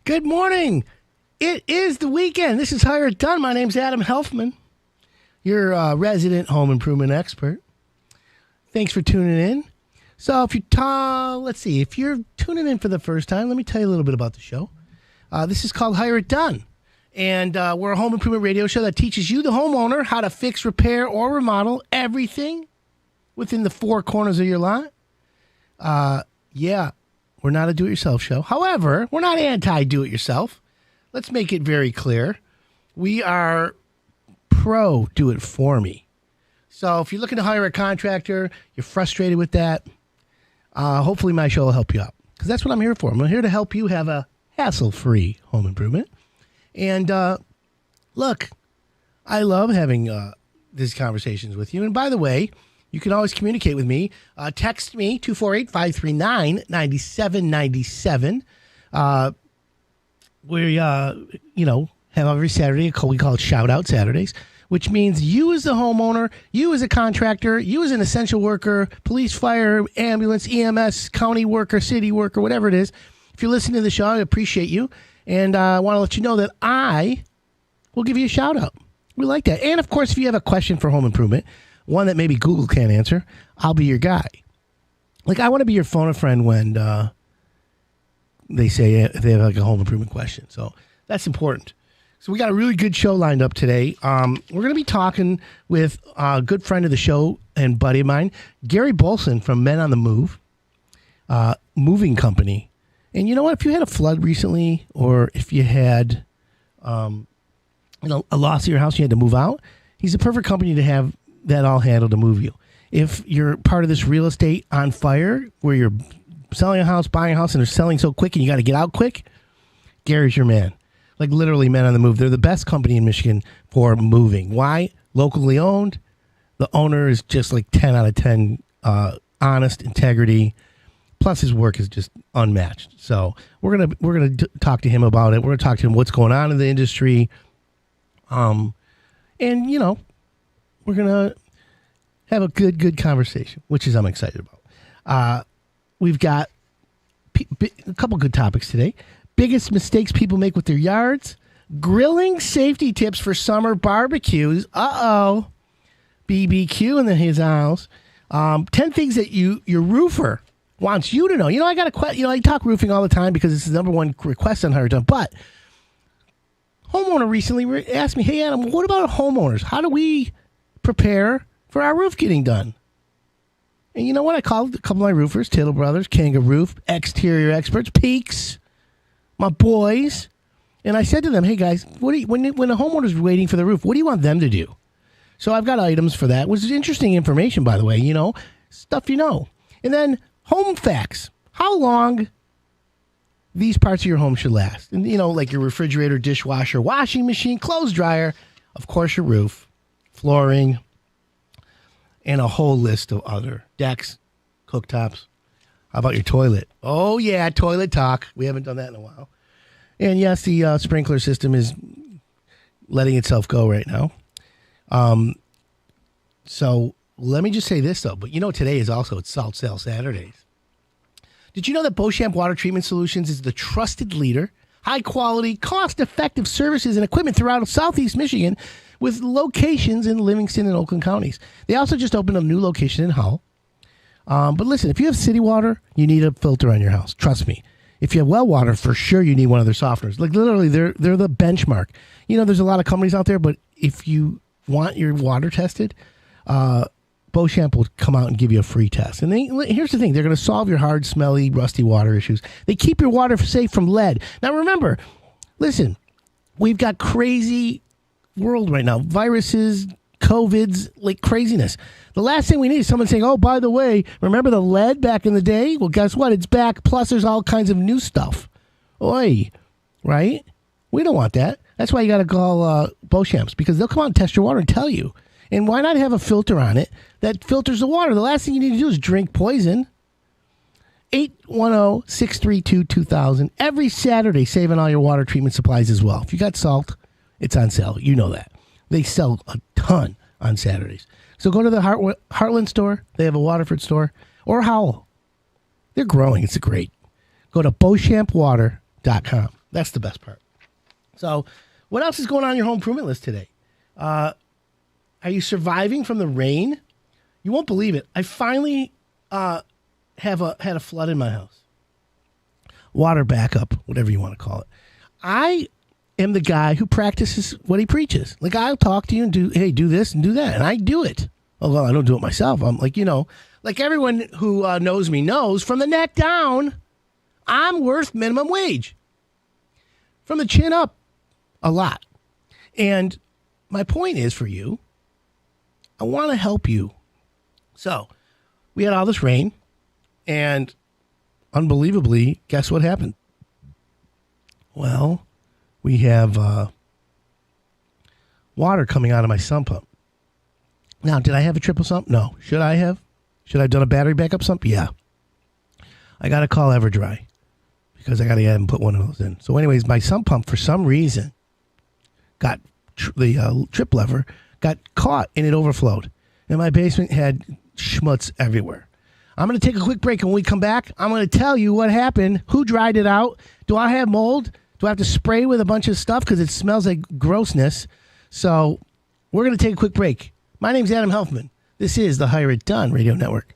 Good morning. It is the weekend. This is Hire It Done. My name's Adam Helfman, your resident home improvement expert. Thanks for tuning in. So if if you're tuning in for the first time, let me tell you a little bit about the show. This is called Hire It Done. And we're a home improvement radio show that teaches you, the homeowner, how to fix, repair, or remodel everything within the four corners of your lot. We're not a do-it-yourself show. However, we're not anti-do-it-yourself. Let's make it very clear. We are pro do-it-for-me. So if you're looking to hire a contractor, you're frustrated with that, hopefully my show will help you out. Because that's what I'm here for. I'm here to help you have a hassle-free home improvement. And look, I love having these conversations with you. And by the way, you can always communicate with me. Text me, 248-539-9797. We, have every Saturday, we call it Shout Out Saturdays, which means you as the homeowner, you as a contractor, you as an essential worker, police, fire, ambulance, EMS, county worker, city worker, whatever it is. If you're listening to the show, I appreciate you. And I want to let you know that I will give you a shout out. We like that. And of course, if you have a question for home improvement, one that maybe Google can't answer, I'll be your guy. Like, I want to be your phone a friend when they say they have like a home improvement question. So that's important. So we got a really good show lined up today. We're going to be talking with a good friend of the show and buddy of mine, Gary Bolson from Men on the Move, moving company. And you know what? If you had a flood recently, or if you had a loss of your house, you had to move out, he's the perfect company to have that all handled to move you. If you're part of this real estate on fire, where you're selling a house, buying a house, and they're selling so quick and you got to get out quick, Gary's your man. Like, literally, Men on the Move. They're the best company in Michigan for moving. Why? Locally owned. The owner is just like 10 out of 10, honest, integrity. Plus, his work is just unmatched. So we're gonna talk to him about it. We're gonna talk to him what's going on in the industry. And we're gonna have a good conversation, which is I'm excited about. We've got a couple good topics today. Biggest mistakes people make with their yards. Grilling safety tips for summer barbecues. BBQ in his house. 10 things that your roofer wants you to know. I got a question. I talk roofing all the time because it's the number one request on Hire It Done. But homeowner recently asked me, "Hey Adam, what about homeowners? How do we prepare for our roof getting done?" And you know what? I called a couple of my roofers, Taylor Brothers, Kangaroo, exterior experts, Peaks, my boys, and I said to them, "Hey guys, when a homeowner's waiting for the roof, what do you want them to do?" So I've got items for that, which is interesting information, by the way. Stuff and then home facts: how long these parts of your home should last. And like your refrigerator, dishwasher, washing machine, clothes dryer, of course your roof, flooring, and a whole list of other decks, cooktops. How about your toilet? Oh, yeah, toilet talk. We haven't done that in a while. And yes, the sprinkler system is letting itself go right now. So let me just say this, though. But today is also it's Salt Sale Saturdays. Did you know that Beauchamp Water Treatment Solutions is the trusted leader, high-quality, cost-effective services and equipment throughout Southeast Michigan, with locations in Livingston and Oakland counties? They also just opened a new location in Hull. But listen, if you have city water, you need a filter on your house. Trust me. If you have well water, for sure you need one of their softeners. Like, literally, they're the benchmark. There's a lot of companies out there, but if you want your water tested, Beauchamp will come out and give you a free test. And here's the thing. They're going to solve your hard, smelly, rusty water issues. They keep your water safe from lead. Now, remember, listen, we've got crazy world right now. Viruses, COVIDs, like craziness. The last thing we need is someone saying, "Oh, by the way, remember the lead back in the day? Well, guess what? It's back. Plus, there's all kinds of new stuff." Oi, right? We don't want that. That's why you got to call Beauchamps, because they'll come out and test your water and tell you. And why not have a filter on it that filters the water? The last thing you need to do is drink poison. 810-632-2000. Every Saturday, saving all your water treatment supplies as well. If you got salt, it's on sale. You know that. They sell a ton on Saturdays. So go to the Heartland store. They have a Waterford store. Or Howell. They're growing. It's great. Go to BeauchampWater.com. That's the best part. So, what else is going on your home improvement list today? Are you surviving from the rain? You won't believe it. I finally had a flood in my house. Water backup, whatever you want to call it. I am the guy who practices what he preaches. Like, I'll talk to you and do this and do that, and I do it. Oh, well, I don't do it myself. I'm like, like everyone who knows me knows, from the neck down, I'm worth minimum wage. From the chin up, a lot. And my point is for you, I want to help you. So, we had all this rain, and unbelievably, guess what happened? Well, we have water coming out of my sump pump. Now, did I have a triple sump? No. Should I have? Should I have done a battery backup sump? Yeah. I got to call Everdry because I got to get and put one of those in. So anyways, my sump pump, for some reason, got the trip lever got caught and it overflowed. And my basement had schmutz everywhere. I'm going to take a quick break. And when we come back, I'm going to tell you what happened, who dried it out. Do I have mold? Do I have to spray with a bunch of stuff because it smells like grossness? So we're going to take a quick break. My name's Adam Helfman. This is the Hire It Done Radio Network.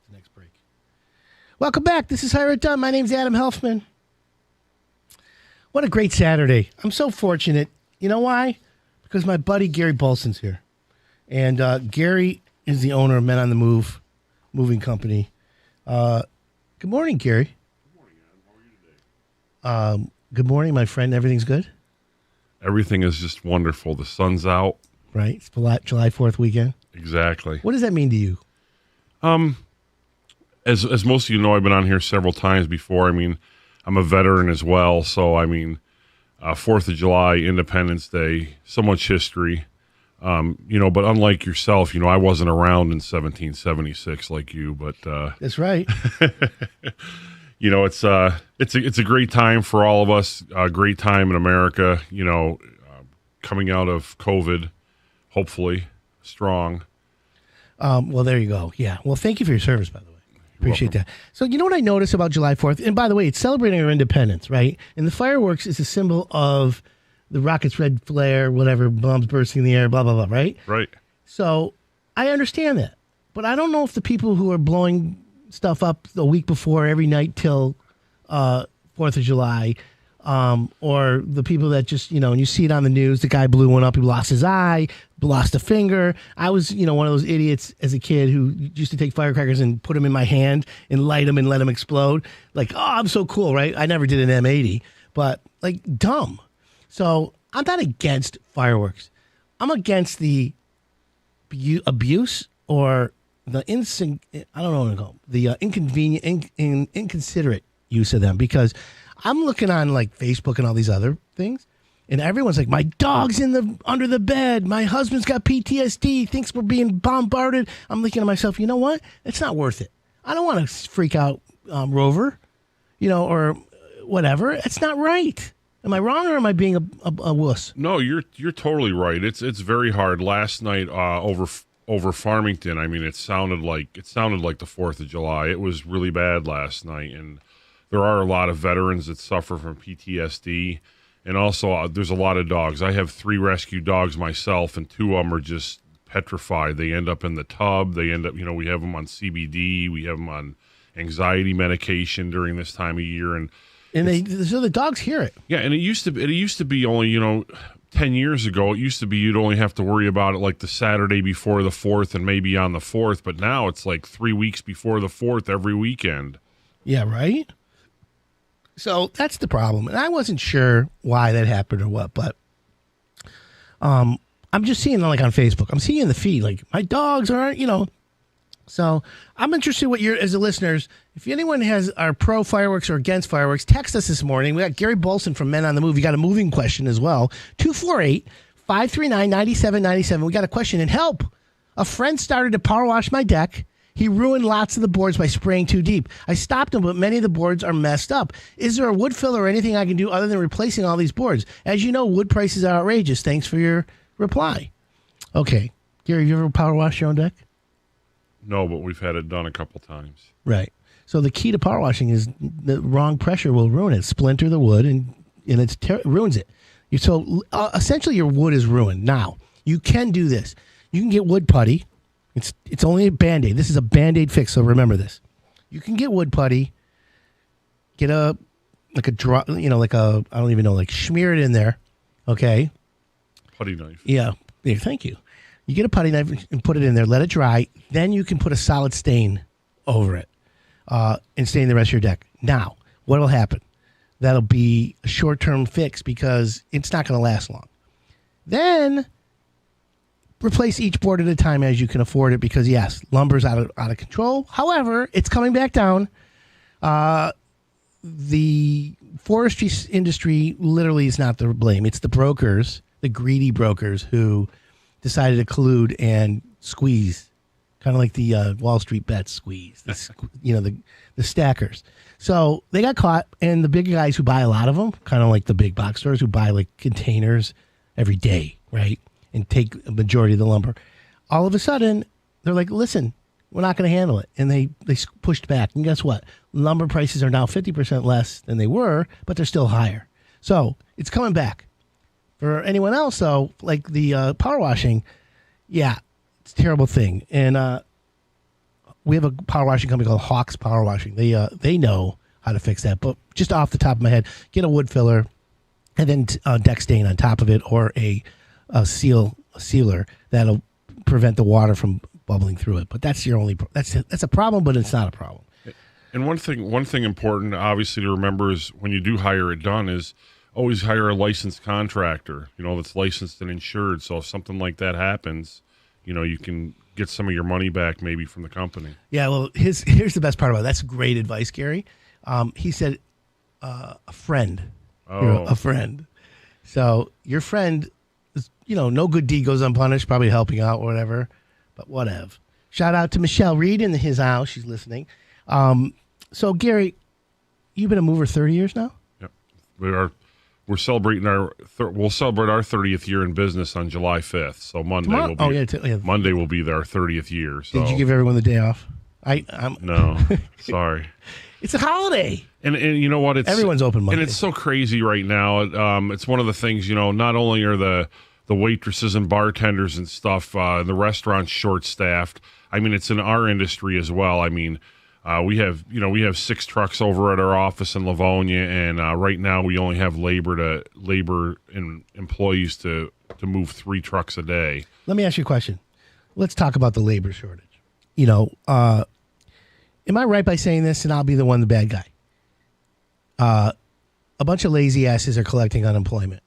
the next break. Welcome back. This is Hire It Done. My name's Adam Helfman. What a great Saturday. I'm so fortunate. You know why? Because my buddy Gary Bolson's here. And Gary is the owner of Men on the Move moving company. Good morning, Gary. Good morning, Adam. How are you today? Good morning, my friend. Everything's good? Everything is just wonderful. The sun's out. Right. It's July 4th weekend. Exactly. What does that mean to you? As most of you know, I've been on here several times before. I mean, I'm a veteran as well. So, I mean, 4th of July, Independence Day, so much history. But unlike yourself, I wasn't around in 1776 like you, but That's right. it's a great time for all of us. A great time in America. Coming out of COVID, hopefully strong. Well, there you go. Yeah. Well, thank you for your service, by the way. Appreciate that. So, you know what I noticed about July 4th? And by the way, it's celebrating our independence, right? And the fireworks is a symbol of the rocket's red flare, whatever, bombs bursting in the air, blah, blah, blah, right? Right. So I understand that. But I don't know if the people who are blowing stuff up the week before every night till 4th of July, or the people that just, and you see it on the news, the guy blew one up, he lost his eye, lost a finger. I was, one of those idiots as a kid who used to take firecrackers and put them in my hand and light them and let them explode. Like, oh, I'm so cool, right? I never did an M80, but like dumb. So I'm not against fireworks. I'm against the abuse or the inconvenient, inconsiderate use of them, because I'm looking on like Facebook and all these other things, and everyone's like, my dog's under the bed. My husband's got PTSD, thinks we're being bombarded. I'm thinking to myself, you know what? It's not worth it. I don't want to freak out Rover, or whatever. It's not right. Am I wrong, or am I being a wuss? No, you're totally right. It's very hard. Last night over Farmington, I mean, it sounded like the 4th of July. It was really bad last night, and there are a lot of veterans that suffer from PTSD, and also there's a lot of dogs. I have 3 rescue dogs myself, and 2 of them are just petrified. They end up in the tub. They end up, we have them on CBD. We have them on anxiety medication during this time of year, so the dogs hear it. Yeah, and it used to be only 10 years ago. It used to be you'd only have to worry about it like the Saturday before the 4th and maybe on the 4th, but now it's like 3 weeks before the 4th every weekend. Yeah, right. So that's the problem, and I wasn't sure why that happened or what, but I'm just seeing like on Facebook. I'm seeing in the feed like my dogs aren't, So I'm interested what you're, as the listeners, if anyone are pro fireworks or against fireworks, text us this morning. We got Gary Bolson from Men on the Move. You got a moving question as well. 248-539-9797. We got a question. And help! A friend started to power wash my deck. He ruined lots of the boards by spraying too deep. I stopped him, but many of the boards are messed up. Is there a wood filler or anything I can do other than replacing all these boards? As you know, wood prices are outrageous. Thanks for your reply. Okay. Gary, have you ever power washed your own deck? No, but we've had it done a couple times. Right. So the key to power washing is the wrong pressure will ruin it, splinter the wood, and it ruins it. So essentially your wood is ruined. Now, you can do this. You can get wood putty. It's only a Band-Aid. This is a Band-Aid fix, so remember this. You can get wood putty, get I don't even know, smear it in there, okay? Putty knife. Yeah, thank you. You get a putty knife and put it in there, let it dry, then you can put a solid stain over it and stain the rest of your deck. Now, what will happen? That'll be a short-term fix because it's not going to last long. Then replace each board at a time as you can afford it because, yes, lumber's out of control. However, it's coming back down. The forestry industry literally is not the blame. It's the brokers, the greedy brokers who decided to collude and squeeze, kind of like the Wall Street bets squeeze, the stackers. So they got caught, and the big guys who buy a lot of them, kind of like the big box stores who buy like containers every day, right, and take a majority of the lumber, all of a sudden they're like, listen, we're not going to handle it. And they pushed back. And guess what? Lumber prices are now 50% less than they were, but they're still higher. So it's coming back. For anyone else, though, like the power washing, yeah, it's a terrible thing. And we have a power washing company called Hawks Power Washing. They know how to fix that. But just off the top of my head, get a wood filler and then deck stain on top of it, or a sealer that'll prevent the water from bubbling through it. But that's your only that's a problem, but it's not a problem. And one thing important, obviously, to remember is when you do hire it done is always hire a licensed contractor, that's licensed and insured. So if something like that happens, you can get some of your money back maybe from the company. Yeah, well, here's the best part about it. That's great advice, Gary. He said a friend. Oh. A friend. So your friend is, no good deed goes unpunished, probably helping out or whatever, but whatever. Shout out to Michelle Reed in his house. She's listening. So, Gary, you've been a mover 30 years now? Yep. We're celebrating we'll celebrate our 30th year in business on July 5th. So Monday Monday will be our 30th year. So. Did you give everyone the day off? I'm No, sorry. It's a holiday. And you know what? Everyone's open Monday. And it's so crazy right now. It's one of the things, not only are the waitresses and bartenders and stuff, the restaurants short-staffed. I mean, it's in our industry as well. I mean, we have 6 trucks over at our office in Livonia, and right now we only have labor and employees to move 3 trucks a day. Let me ask you a question. Let's talk about the labor shortage. Am I right by saying this, and I'll be the bad guy? A bunch of lazy asses are collecting unemployment.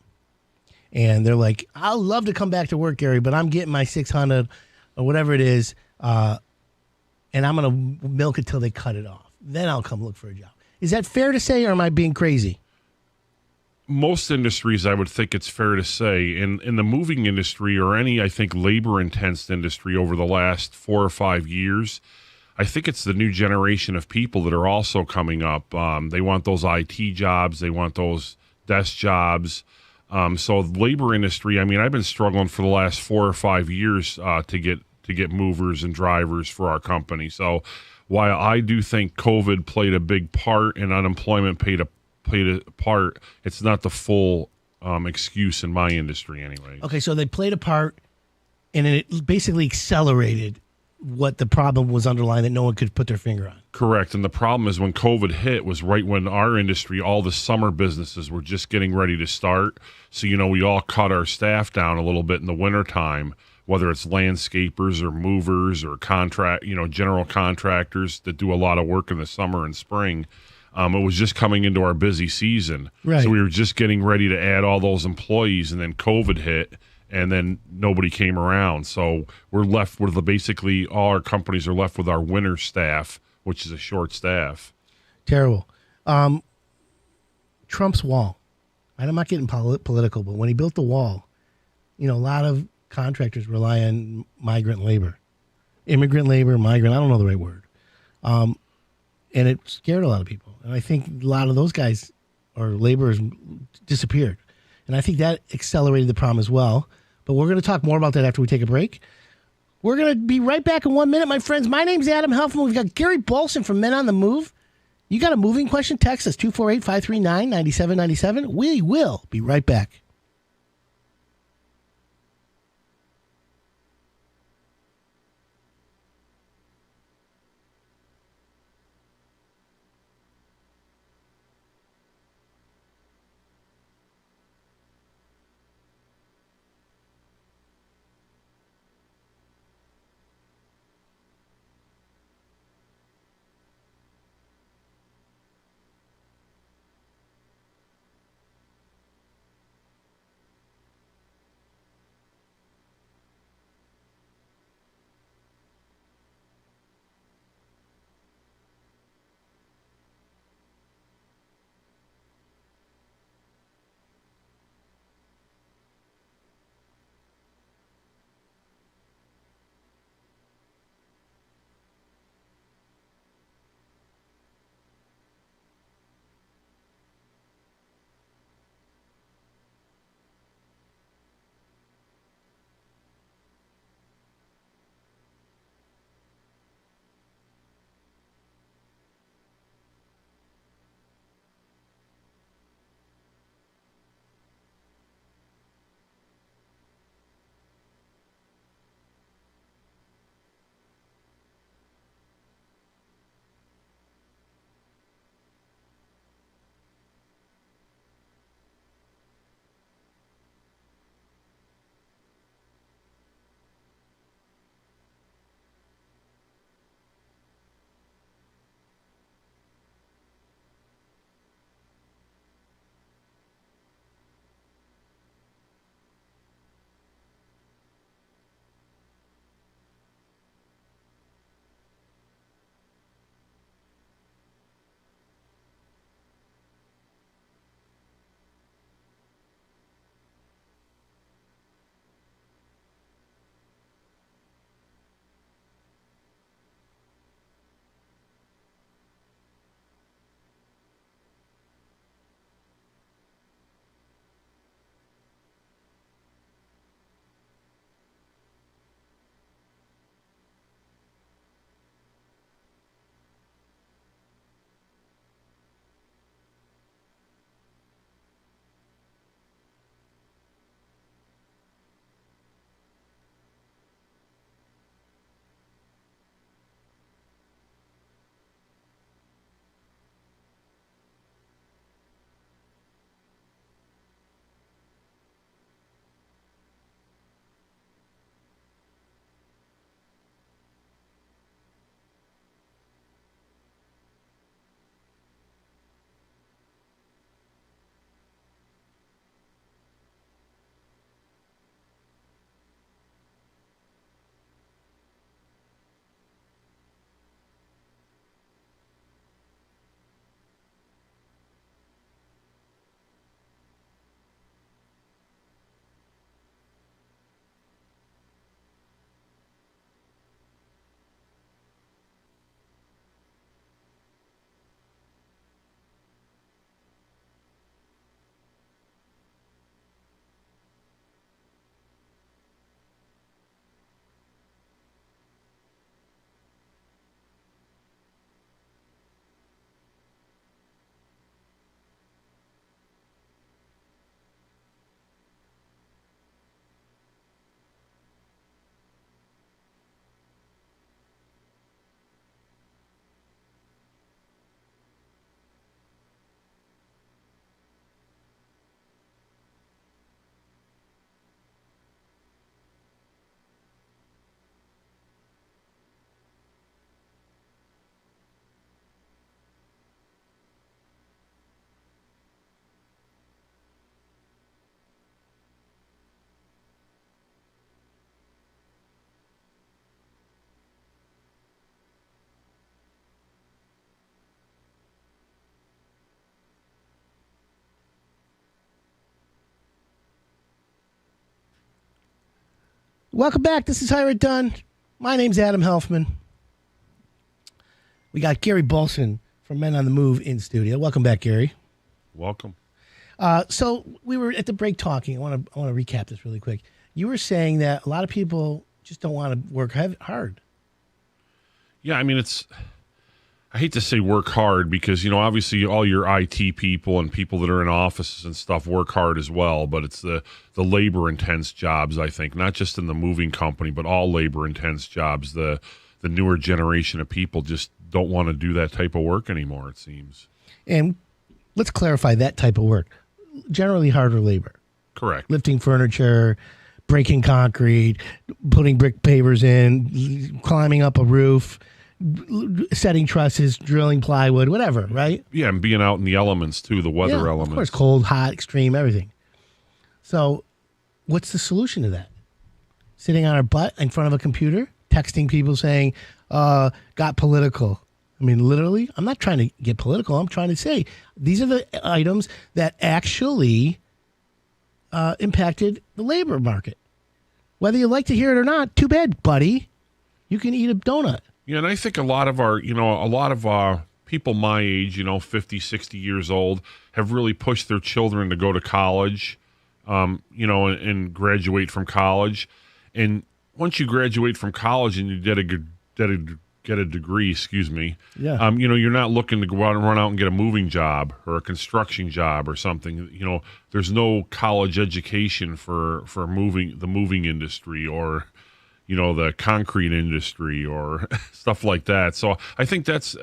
And they're like, I'll love to come back to work, Gary, but I'm getting my 600 or whatever it is, and I'm going to milk it till they cut it off. Then I'll come look for a job. Is that fair to say, or am I being crazy? Most industries, I would think it's fair to say. In the moving industry or any, I think, labor-intense industry over the last 4 or 5 years, I think it's the new generation of people that are also coming up. They want those IT jobs. They want those desk jobs. So labor industry, I mean, I've been struggling for the last 4 or 5 years to get movers and drivers for our company. So while I do think COVID played a big part and unemployment played a part, it's not the full excuse in my industry anyway. Okay, so they played a part, and it basically accelerated what the problem was underlying that no one could put their finger on. Correct. And the problem is when COVID hit was right when our industry, all the summer businesses were just getting ready to start. So, we all cut our staff down a little bit in the wintertime, whether it's landscapers or movers or general contractors that do a lot of work in the summer and spring. It was just coming into our busy season. Right. So we were just getting ready to add all those employees, and then COVID hit. And then nobody came around. So we're left with basically all our companies are left with our winter staff, which is a short staff. Terrible. Trump's wall. I'm not getting political, but when he built the wall, a lot of contractors rely on immigrant labor. I don't know the right word. And it scared a lot of people. And I think a lot of those guys or laborers disappeared. And I think that accelerated the problem as well. But we're going to talk more about that after we take a break. We're going to be right back in 1 minute, my friends. My name's Adam Helfman. We've got Gary Bolson from Men on the Move. You got a moving question? Text us 248-539-9797. We will be right back. Welcome back. This is Hire It Done. My name's Adam Helfman. We got Gary Bolson from Men on the Move in studio. Welcome back, Gary. Welcome. So we were at the break talking. I want to recap this really quick. You were saying that a lot of people just don't want to work hard. Yeah, I mean, I hate to say work hard because, obviously all your IT people and people that are in offices and stuff work hard as well, but it's the labor-intense jobs, I think, not just in the moving company, but all labor-intense jobs. The newer generation of people just don't want to do that type of work anymore, it seems. And let's clarify that type of work. Generally harder labor. Correct. Lifting furniture, breaking concrete, putting brick pavers in, climbing up a roof, setting trusses, drilling plywood, whatever, right? Yeah, and being out in the elements, too, the weather elements. Of course, cold, hot, extreme, everything. So what's the solution to that? Sitting on our butt in front of a computer, texting people saying, got political. I mean, literally, I'm not trying to get political. I'm trying to say these are the items that actually impacted the labor market. Whether you like to hear it or not, too bad, buddy. You can eat a donut. Yeah, and I think a lot of our people my age, 50, 60 years old, have really pushed their children to go to college, and graduate from college. And once you graduate from college and you get a degree, Yeah. You're not looking to go out and run out and get a moving job or a construction job or something. There's no college education for the moving industry or the concrete industry or stuff like that. So I think that's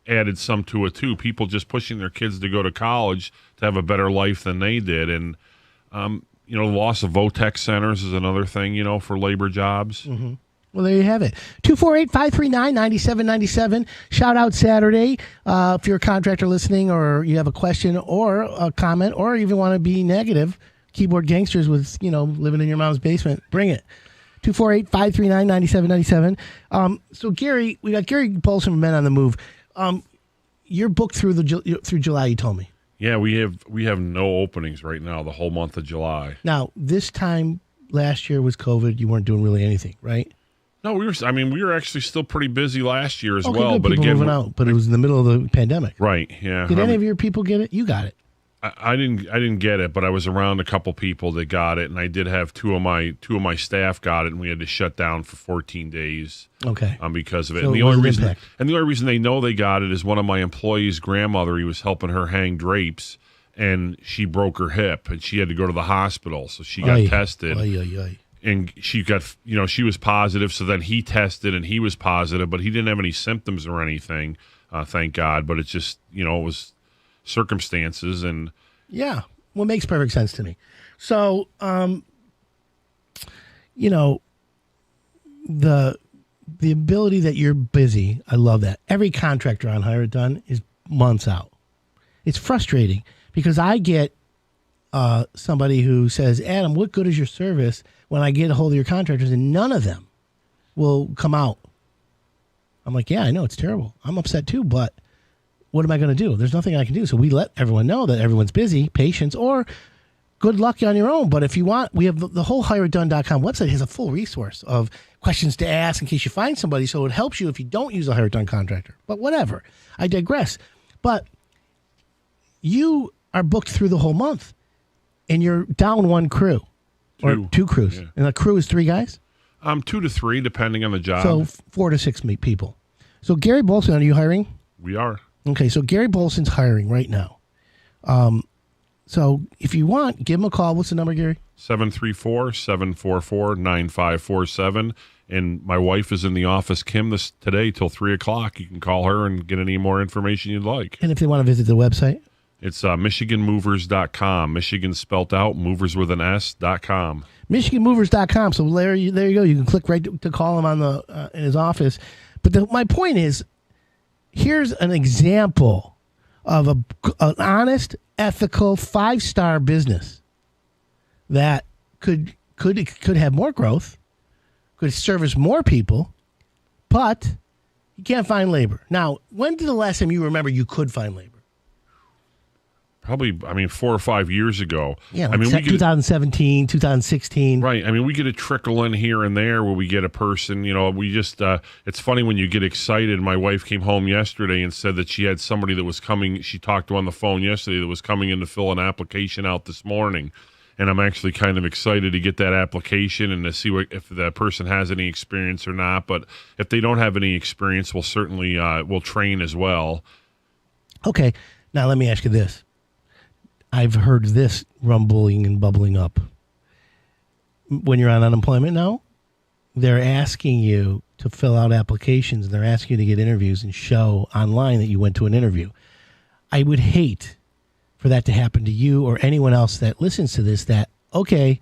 added some to it too. People just pushing their kids to go to college to have a better life than they did. And, the loss of VOTEC centers is another thing, for labor jobs. Mm-hmm. Well, there you have it. 248-539-9797. Shout out Saturday. If you're a contractor listening or you have a question or a comment or even want to be negative, keyboard gangsters with, living in your mom's basement, bring it. 248-539-9797. So Gary, we got Gary Bolson from Men on the Move. You're booked through July, you told me. Yeah, we have no openings right now the whole month of July. Now, this time last year was COVID. You weren't doing really anything, right? No, we were actually still pretty busy last year as okay, well. Good. But People again, moving out, but it was in the middle of the pandemic. Right. Yeah. Did any of your people get it? You got it. I didn't get it, but I was around a couple people that got it, and I did have two of my staff got it, and we had to shut down for 14 days. Okay. Because of it. So and the it was only an reason impact. and the only reason they know they got it is one of my employees' grandmother. He was helping her hang drapes, and she broke her hip, and she had to go to the hospital. So she got tested. And she got, she was positive. So then he tested and he was positive, but he didn't have any symptoms or anything, thank God. But it's just, it was circumstances and. Yeah. Well, it makes perfect sense to me. So, the ability that you're busy, I love that. Every contractor on Hire It Done is months out. It's frustrating because I get somebody who says, Adam, what good is your service when I get a hold of your contractors and none of them will come out? I'm like, yeah, I know it's terrible. I'm upset too, but what am I going to do? There's nothing I can do. So we let everyone know that everyone's busy, patience, or good luck on your own. But if you want, we have the whole HireItDone.com website has a full resource of questions to ask in case you find somebody. So it helps you if you don't use a Hire It Done contractor. But whatever. I digress. But you are booked through the whole month and you're down one crew. Or two crews. Yeah. And a crew is 3 guys? 2 to 3, depending on the job. So 4 to 6 people. So Gary Bolson, are you hiring? We are. Okay, so Gary Bolson's hiring right now. So if you want, give him a call. What's the number, Gary? 734-744-9547. And my wife is in the office, Kim, today till 3 o'clock. You can call her and get any more information you'd like. And if they want to visit the website? It's MichiganMovers.com. Michigan spelt out, movers with an S.com. MichiganMovers.com. So there you go. You can click right to call him on in his office. But my point is, here's an example of an honest, ethical, 5-star business that could have more growth, could service more people, but you can't find labor. Now, when did the last time you remember you could find labor? probably, I mean, 4 or 5 years ago. Yeah, I mean, we get 2017, 2016. right. I mean, we get a trickle in here and there where we get a person, we just, it's funny when you get excited. My wife came home yesterday and said that she had somebody that was coming, she talked to on the phone yesterday that was coming in to fill an application out this morning. And I'm actually kind of excited to get that application and to see if that person has any experience or not. But if they don't have any experience, we'll certainly we'll train as well. Okay. Now let me ask you this. I've heard this rumbling and bubbling up. When you're on unemployment now, they're asking you to fill out applications. And they're asking you to get interviews and show online that you went to an interview. I would hate for that to happen to you or anyone else that listens to this, that, okay,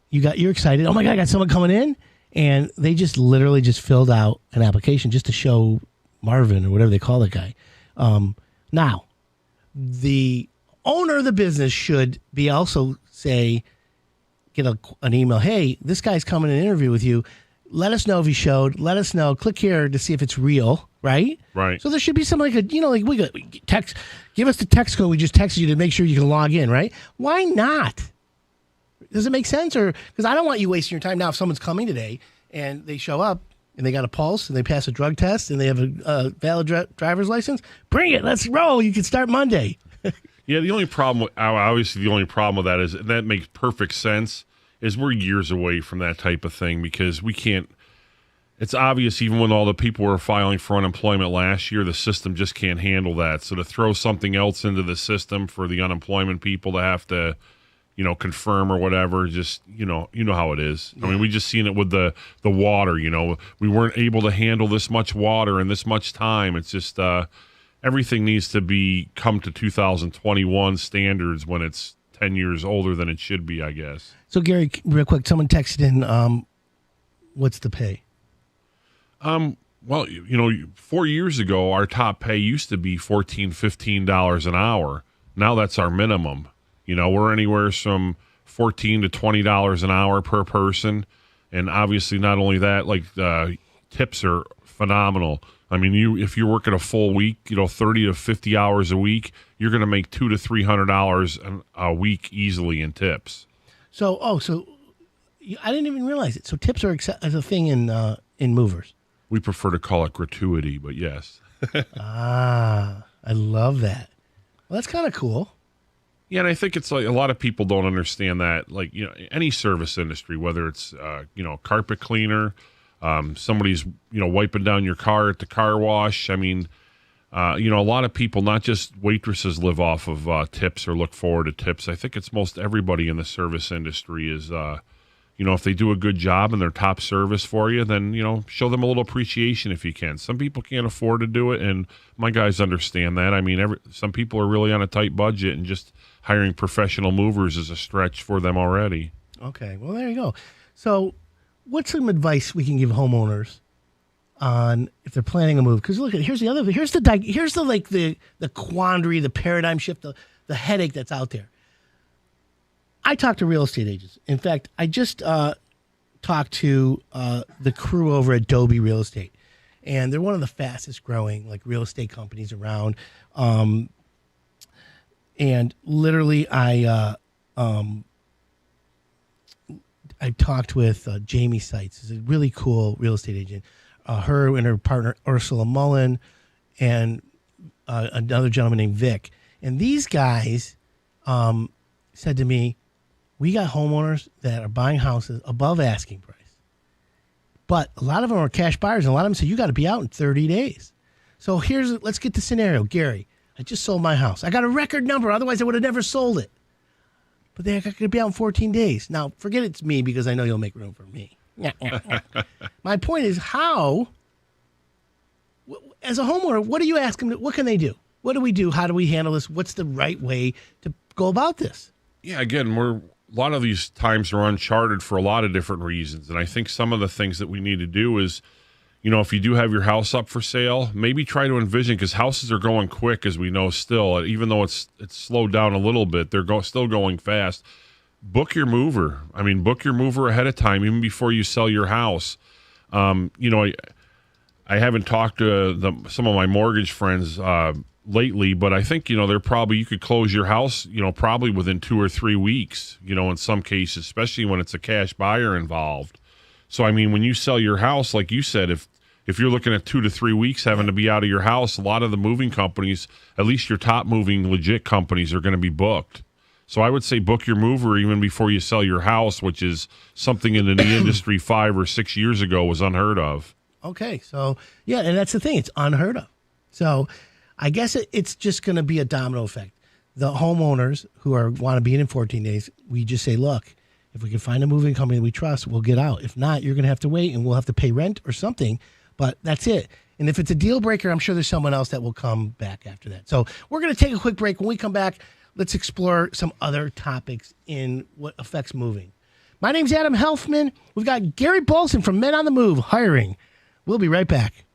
you're excited. Oh my God, I got someone coming in. And they just literally just filled out an application just to show Marvin or whatever they call the guy. Now, the owner of the business should be also get an email. Hey, this guy's coming to interview with you. Let us know if he showed. Let us know. Click here to see if it's real. Right. Right. So there should be something like we got text. Give us the text code we just texted you to make sure you can log in. Right. Why not? Does it make sense? Or because I don't want you wasting your time now. If someone's coming today and they show up and they got a pulse and they pass a drug test and they have a valid driver's license, bring it. Let's roll. You can start Monday. Yeah, the only problem with that is, and that makes perfect sense, is we're years away from that type of thing because we can't. It's obvious even when all the people were filing for unemployment last year, the system just can't handle that. So to throw something else into the system for the unemployment people to have to, confirm or whatever, just you know how it is. Yeah. I mean, we just seen it with the water. We weren't able to handle this much water in this much time. It's just. Everything needs to come to 2021 standards when it's 10 years older than it should be, I guess. So, Gary, real quick, someone texted in, what's the pay? Well, 4 years ago, our top pay used to be $14, $15 an hour. Now that's our minimum. We're anywhere from $14 to $20 an hour per person. And obviously not only that, tips are phenomenal. I mean, if you're working a full week, 30 to 50 hours a week, you're going to make $200 to $300 a week easily in tips. So I didn't even realize it. So tips are a thing in movers. We prefer to call it gratuity, but yes. I love that. Well, that's kind of cool. Yeah, and I think it's like a lot of people don't understand that. Any service industry, whether it's carpet cleaner. Somebody's, wiping down your car at the car wash. I mean, a lot of people, not just waitresses, live off of tips or look forward to tips. I think it's most everybody in the service industry is, if they do a good job and they're top service for you, then, show them a little appreciation if you can. Some people can't afford to do it, and my guys understand that. I mean, some people are really on a tight budget, and just hiring professional movers is a stretch for them already. Okay, well, there you go. So what's some advice we can give homeowners on if they're planning a move? Because look, here's the quandary, the paradigm shift, the headache that's out there. I talk to real estate agents. In fact, I just talked to the crew over at Dobie Real Estate, and they're one of the fastest growing real estate companies around. And literally, I talked with Jamie Seitz, who's a really cool real estate agent. Her and her partner, Ursula Mullen, and another gentleman named Vic. And these guys said to me, we got homeowners that are buying houses above asking price. But a lot of them are cash buyers, and a lot of them say, you got to be out in 30 days. So let's get the scenario. Gary, I just sold my house. I got a record number. Otherwise, I would have never sold it. But they're going to be out in 14 days. Now, forget it's me because I know you'll make room for me. My point is how, as a homeowner, what do you ask them? What can they do? What do we do? How do we handle this? What's the right way to go about this? Yeah, again, a lot of these times are uncharted for a lot of different reasons. And I think some of the things that we need to do is, if you do have your house up for sale, maybe try to envision, because houses are going quick, as we know still, even though it's slowed down a little bit, they're still going fast. Book your mover. I mean, book your mover ahead of time, even before you sell your house. I haven't talked to some of my mortgage friends lately, but I think, they're probably, you could close your house, probably within 2 or 3 weeks, in some cases, especially when it's a cash buyer involved. So, I mean, when you sell your house, like you said, if you're looking at 2 to 3 weeks having to be out of your house, a lot of the moving companies, at least your top moving legit companies, are going to be booked. So I would say book your mover even before you sell your house, which is something in the industry 5 or 6 years ago was unheard of. Okay, so yeah, and that's the thing; it's unheard of. So I guess it's just going to be a domino effect. The homeowners who want to be in 14 days, we just say, look, if we can find a moving company that we trust, we'll get out. If not, you're going to have to wait, and we'll have to pay rent or something. But that's it. And if it's a deal breaker, I'm sure there's someone else that will come back after that. So we're going to take a quick break. When we come back, let's explore some other topics in what affects moving. My name's Adam Helfman. We've got Gary Bolson from Men on the Move hiring. We'll be right back.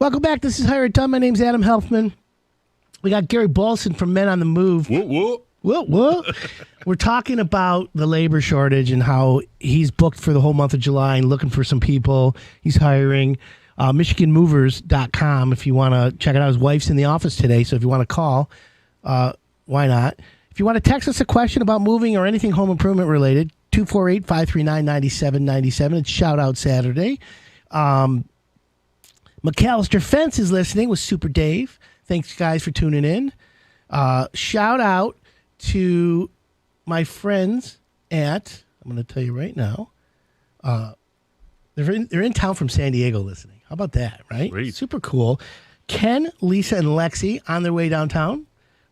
Welcome back. This is Hired Ton. My name's Adam Helfman. We got Gary Bolson from Men on the Move. Whoop, whoop. Whoa. We're talking about the labor shortage and how he's booked for the whole month of July and looking for some people. He's hiring. MichiganMovers.com if you want to check it out. His wife's in the office today, so if you want to call, why not? If you want to text us a question about moving or anything home improvement related, 248-539-9797. It's Shout Out Saturday. McAllister Fence is listening with Super Dave. Thanks, guys, for tuning in. Shout out to my friends at, I'm going to tell you right now, they're in town from San Diego listening. How about that, right? Sweet. Super cool. Ken, Lisa, and Lexi on their way downtown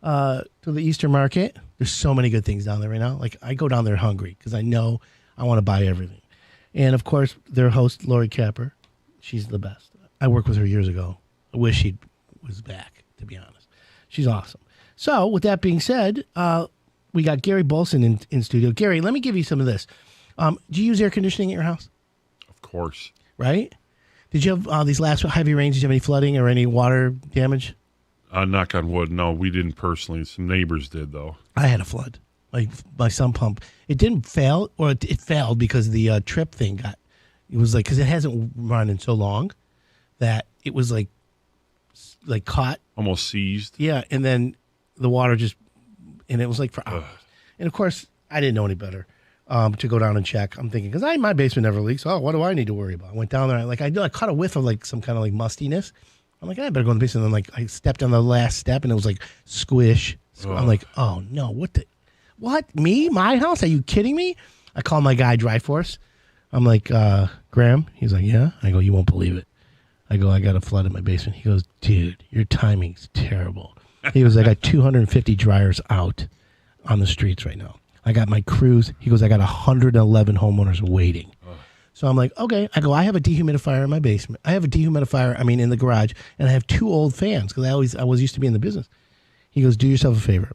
to the Easter Market. There's so many good things down there right now. Like, I go down there hungry because I know I want to buy everything. And, of course, their host, Lori Capper. She's the best. I worked with her years ago. I wish she was back, to be honest. She's awesome. So, with that being said, we got Gary Bolson in studio. Gary, let me give you some of this. Do you use air conditioning at your house? Of course. Right? Did you have these last heavy rains? Did you have any flooding or any water damage? Knock on wood. No, we didn't personally. Some neighbors did, though. I had a flood. Like, my sump pump. It didn't fail, or it failed because the trip thing it was like, because it hasn't run in so long that it was like caught. Almost seized. Yeah, and then the water and it was like for hours. And of course, I didn't know any better to go down and check. I'm thinking, because my basement never leaks. Oh, what do I need to worry about? I went down there. I caught a whiff of like some kind of like mustiness. I'm like, I better go in the basement. And then I stepped on the last step and it was like squish. I'm like, oh no, what? Me? My house? Are you kidding me? I call my guy Dryforce. I'm like, Graham? He's like, yeah. I go, you won't believe it. I go, I got a flood in my basement. He goes, dude, your timing's terrible. He goes, I got 250 dryers out on the streets right now. I got my crews. He goes, I got 111 homeowners waiting. So I'm like, okay. I go, I have a dehumidifier in my basement. I have a dehumidifier, in the garage, and I have 2 old fans because I was used to be in the business. He goes, do yourself a favor.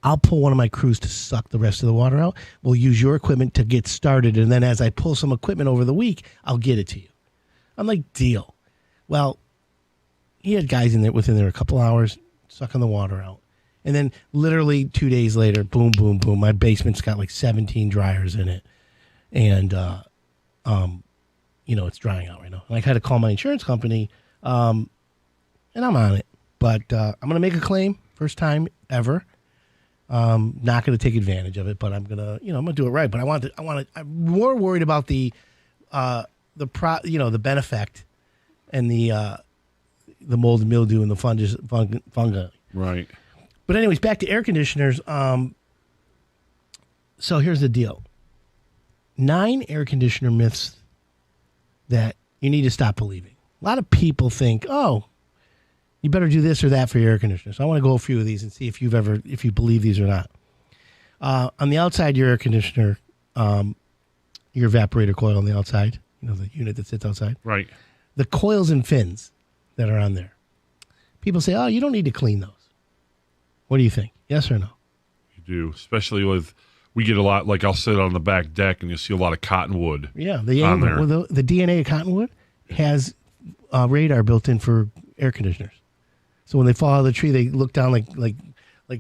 I'll pull one of my crews to suck the rest of the water out. We'll use your equipment to get started, and then as I pull some equipment over the week, I'll get it to you. I'm like, deal. Well, he had guys within there a couple hours sucking the water out. And then literally 2 days later, boom, boom, boom, my basement's got like 17 dryers in it. And, it's drying out right now. And I had to call my insurance company, and I'm on it. But I'm going to make a claim, first time ever. Not going to take advantage of it, but I'm going to, I'm going to do it right. But I'm more worried about the benefect and the mold and mildew and the fungi. Right. But anyways, back to air conditioners. So here's the deal. 9 air conditioner myths that you need to stop believing. A lot of people think, oh, you better do this or that for your air conditioner. So I want to go a few of these and see if you believe these or not. On the outside, your air conditioner, your evaporator coil on the outside, the unit that sits outside. Right. The coils and fins that are on there. People say, oh, you don't need to clean those. What do you think? Yes or no? You do, especially we get a lot, like I'll sit on the back deck and you'll see a lot of cottonwood. Yeah, on the there. DNA of cottonwood has radar built in for air conditioners. So when they fall out of the tree, they look down like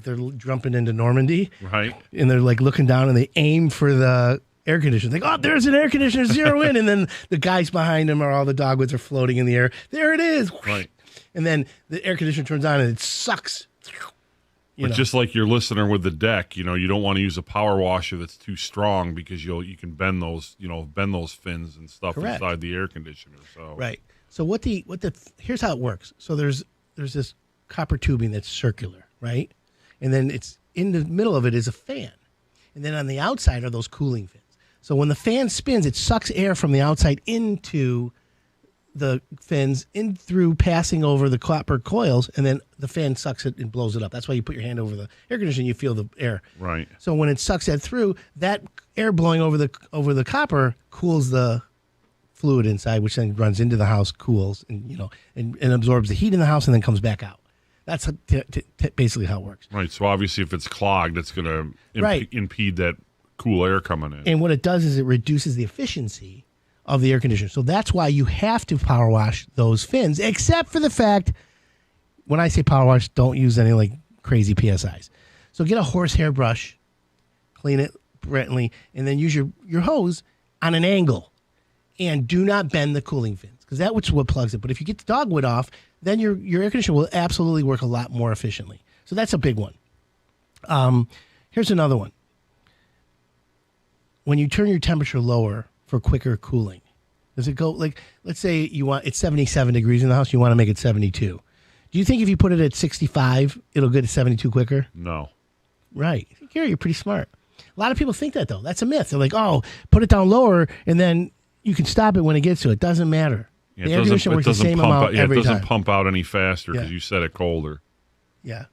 they're jumping into Normandy. Right. And they're like looking down and they aim for the air conditioner. They go, oh, there's an air conditioner, zero in. And then the guys behind them all the dogwoods are floating in the air. There it is. Right. And then the air conditioner turns on and it sucks. But just like your listener with the deck, you don't want to use a power washer that's too strong because you can bend those fins and stuff Correct. inside the air conditioner. So right. So here's how it works. So there's this copper tubing that's circular, right? And then it's in the middle of it is a fan. And then on the outside are those cooling fins. So when the fan spins, it sucks air from the outside into the fins in through passing over the copper coils, and then the fan sucks it and blows it up. That's why you put your hand over the air conditioner and you feel the air. Right. So when it sucks that through, that air blowing over the copper cools the fluid inside, which then runs into the house, cools, and absorbs the heat in the house and then comes back out. That's basically how it works. Right. So obviously if it's clogged, it's going to impede that cool air coming in. And what it does is it reduces the efficiency of the air conditioner. So that's why you have to power wash those fins, except for the fact, when I say power wash, don't use any like crazy PSIs. So get a horsehair brush, clean it gently, and then use your hose on an angle. And do not bend the cooling fins, because that's what plugs it. But if you get the dogwood off, then your air conditioner will absolutely work a lot more efficiently. So that's a big one. Here's another one. When you turn your temperature lower for quicker cooling, does it go, like, let's say it's 77 degrees in the house, you want to make it 72. Do you think if you put it at 65, it'll get to 72 quicker? No. Right. Gary, you're pretty smart. A lot of people think that, though. That's a myth. They're like, oh, put it down lower, and then you can stop it when it gets to it. Doesn't matter. Yeah, the air conditioner works the same amount every time. It doesn't pump out any faster because you set it colder. Yeah.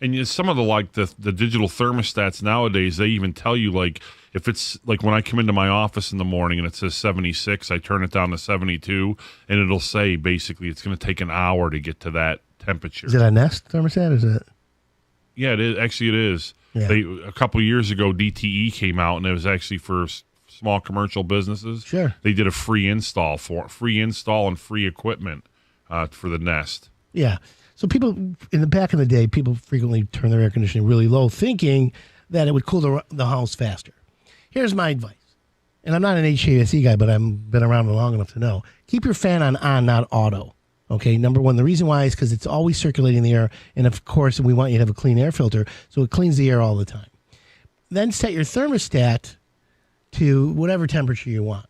And some of the digital thermostats nowadays, they even tell you, like, if it's like when I come into my office in the morning and it says 76, I turn it down to 72, and it'll say basically it's going to take an hour to get to that temperature. Is it a Nest thermostat? Is it? Yeah, it is. Actually, it is. Yeah. A couple of years ago, DTE came out, and it was actually for small commercial businesses. Sure. They did a free install and free equipment for the Nest. Yeah. So people, in the back in the day, people frequently turn their air conditioning really low, thinking that it would cool the house faster. Here's my advice. And I'm not an HVAC guy, but I've been around long enough to know. Keep your fan on, not auto. Okay, number one. The reason why is because it's always circulating the air. And, of course, we want you to have a clean air filter, so it cleans the air all the time. Then set your thermostat to whatever temperature you want.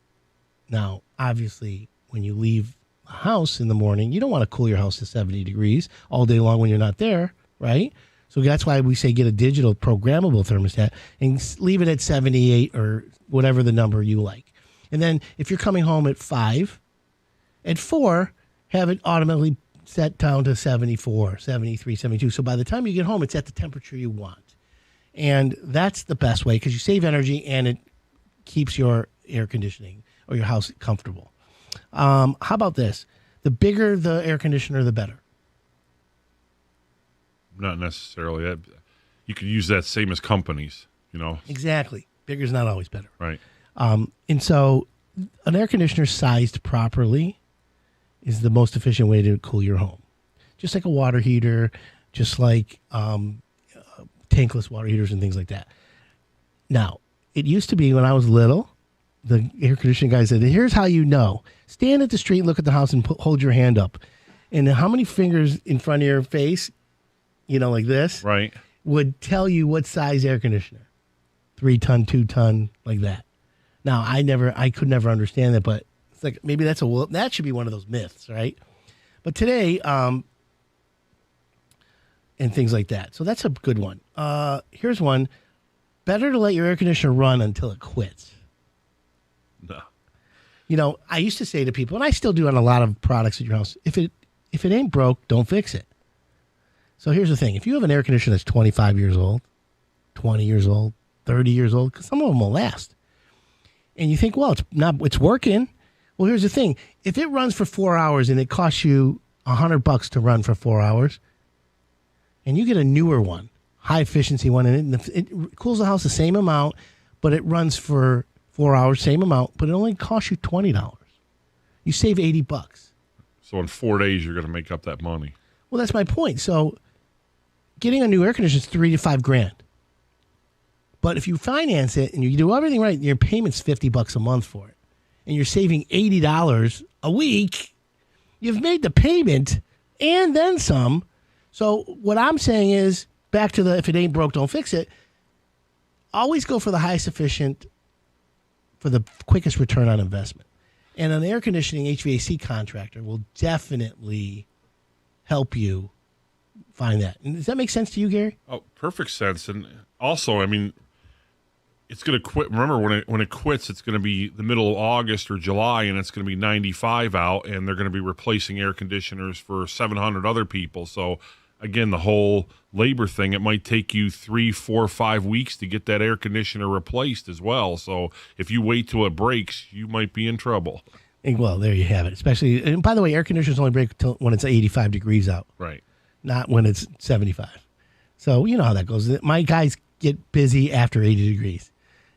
Now, obviously, when you leave a house in the morning, you don't want to cool your house to 70 degrees all day long when you're not there, right? So that's why we say get a digital programmable thermostat and leave it at 78 or whatever the number you like. And then if you're coming home at 5, at 4, have it automatically set down to 74, 73, 72. So by the time you get home, it's at the temperature you want. And that's the best way because you save energy and it keeps your air conditioning or your house comfortable. How about this? The bigger the air conditioner, the better. Not necessarily. You could use that same as companies, Exactly. Bigger is not always better. Right. And so an air conditioner sized properly is the most efficient way to cool your home. Just like a water heater, just like tankless water heaters and things like that. Now, it used to be when I was little, the air conditioning guy said, here's how you know. Stand at the street, look at the house, and hold your hand up. And how many fingers in front of your face, like this, right, would tell you what size air conditioner. 3 ton, 2 ton, like that. Now, I could never understand that, but it's like maybe that should be one of those myths, right? But today, and things like that. So that's a good one. Here's one. Better to let your air conditioner run until it quits. No. I used to say to people, and I still do on a lot of products at your house, if it ain't broke, don't fix it. So here's the thing. If you have an air conditioner that's 25 years old, 20 years old, 30 years old, because some of them will last, and you think, well, it's working. Well, here's the thing. If it runs for 4 hours and it costs you $100 to run for 4 hours, and you get a newer one, high efficiency one, and it cools the house the same amount, but it runs for 4 hours, same amount, but it only costs you $20. You save $80. So in 4 days, you're going to make up that money. Well, that's my point. So getting a new air conditioner is $3,000 to $5,000. But if you finance it and you do everything right, your payment's $50 a month for it, and you're saving $80 a week, you've made the payment and then some. So what I'm saying is, back to the if it ain't broke, don't fix it. Always go for the highest efficient, for the quickest return on investment. And an air conditioning HVAC contractor will definitely help you find that. And does that make sense to you, Gary? Oh, perfect sense. And also, it's going to quit. Remember, when it quits, it's going to be the middle of August or July, and it's going to be 95 out, and they're going to be replacing air conditioners for 700 other people. So, again, the whole labor thing, it might take you 3, 4, 5 weeks to get that air conditioner replaced as well. So if you wait till it breaks, you might be in trouble. And, well, there you have it. Especially, and by the way, air conditioners only break when it's 85 degrees out. Right. Not when it's 75. So you know how that goes. My guys get busy after 80 degrees.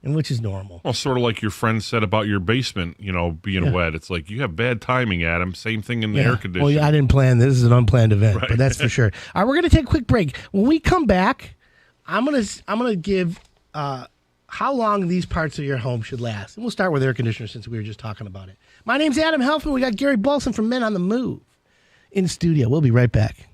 and which is normal. Well, sort of like your friend said about your basement, being wet. It's like you have bad timing, Adam. Same thing in the air conditioning. Well, I didn't plan this. This is an unplanned event, Right. but that's for sure. All right, we're gonna take a quick break. When we come back, I'm gonna give how long these parts of your home should last, and we'll start with air conditioners since we were just talking about it. My name's Adam Helfman. We got Gary Bolson from Men on the Move in studio. We'll be right back.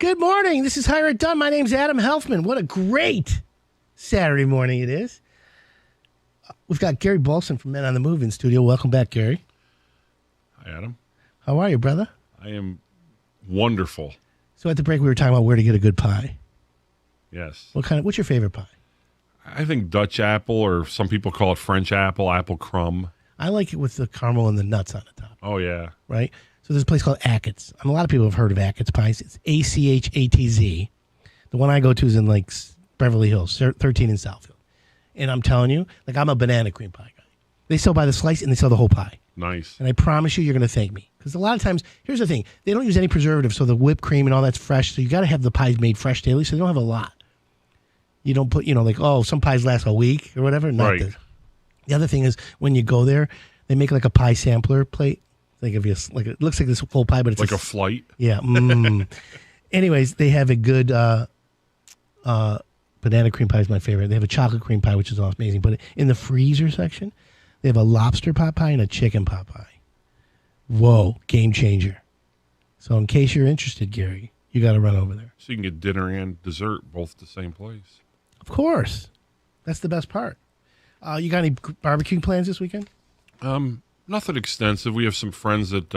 Good morning. This is Hire It Done. My name's Adam Helfman. What a great Saturday morning it is. We've got Gary Bolson from Men on the Move in studio. Welcome back, Gary. Hi, Adam. How are you, brother? I am wonderful. So at the break, we were talking about where to get a good pie. Yes. What's your favorite pie? I think Dutch apple, or some people call it French apple, apple crumb. I like it with the caramel and the nuts on the top. Oh, yeah. Right? So there's a place called Achatz. A lot of people have heard of Achatz pies. It's Achatz. The one I go to is in like Beverly Hills, 13 in Southfield. And I'm telling you, like, I'm a banana cream pie guy. They sell by the slice and they sell the whole pie. Nice. And I promise you're going to thank me. Because a lot of times, here's the thing. They don't use any preservatives, so the whipped cream and all that's fresh. So you got to have the pies made fresh daily, so they don't have a lot. You don't put, like, some pies last a week or whatever. Right. The other thing is, when you go there, they make like a pie sampler plate. Like it looks like this full pie, but it's like a flight. Yeah. Anyways, they have a good banana cream pie is my favorite. They have a chocolate cream pie, which is amazing. But in the freezer section, they have a lobster pot pie and a chicken pot pie. Whoa, game changer. So in case you're interested, Gary, you got to run over there. So you can get dinner and dessert both at the same place. Of course. That's the best part. You got any barbecue plans this weekend? Nothing extensive. We have some friends that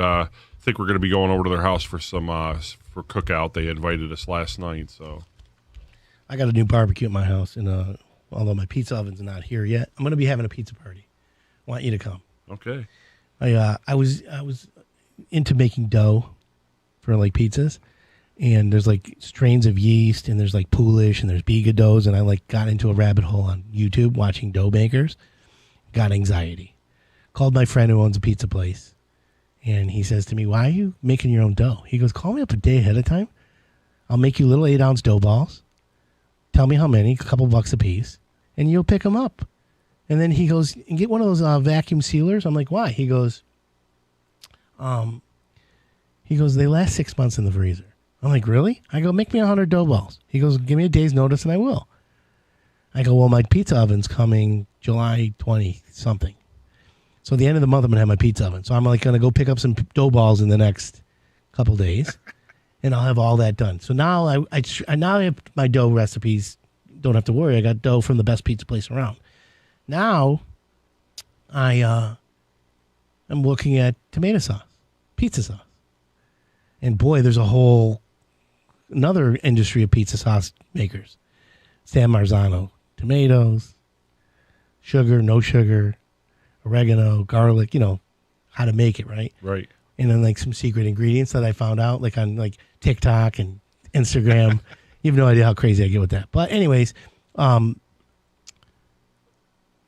think we're going to be going over to their house for some for cookout. They invited us last night, so I got a new barbecue at my house, and although my pizza oven's not here yet, I'm going to be having a pizza party. Want you to come? Okay. I was into making dough for like pizzas, and there's like strains of yeast, and there's like Polish, and there's Biga doughs, and I like got into a rabbit hole on YouTube watching dough makers. Got anxiety. Called my friend who owns a pizza place, and he says to me, "Why are you making your own dough?" He goes, "Call me up a day ahead of time. I'll make you little 8-ounce dough balls. Tell me how many, a couple bucks a piece, and you'll pick them up." And then he goes, "And get one of those vacuum sealers." I'm like, "Why?" He goes, "They last 6 months in the freezer." I'm like, "Really?" I go, "Make me 100 dough balls." He goes, "Give me a day's notice and I will." I go, "Well, my pizza oven's coming July 20 something. So at the end of the month, I'm going to have my pizza oven. So I'm like going to go pick up some dough balls in the next couple days, and I'll have all that done. So now I now have my dough recipes. Don't have to worry. I got dough from the best pizza place around. Now I'm looking at tomato sauce, pizza sauce. And boy, there's another industry of pizza sauce makers. San Marzano, tomatoes, sugar, no sugar, oregano, garlic, how to make it, right? Right. And then like some secret ingredients that I found out like on like TikTok and Instagram. You have no idea how crazy I get with that. But anyways,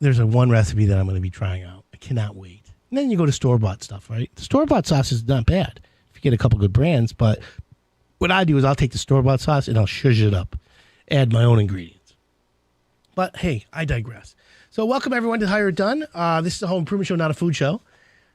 there's one recipe that I'm going to be trying out. I cannot wait. And then you go to store-bought stuff, right? The store-bought sauce is not bad if you get a couple good brands. But what I do is I'll take the store-bought sauce and I'll shush it up, add my own ingredients. But hey, I digress. So welcome everyone to Hire It Done. This is a home improvement show, not a food show.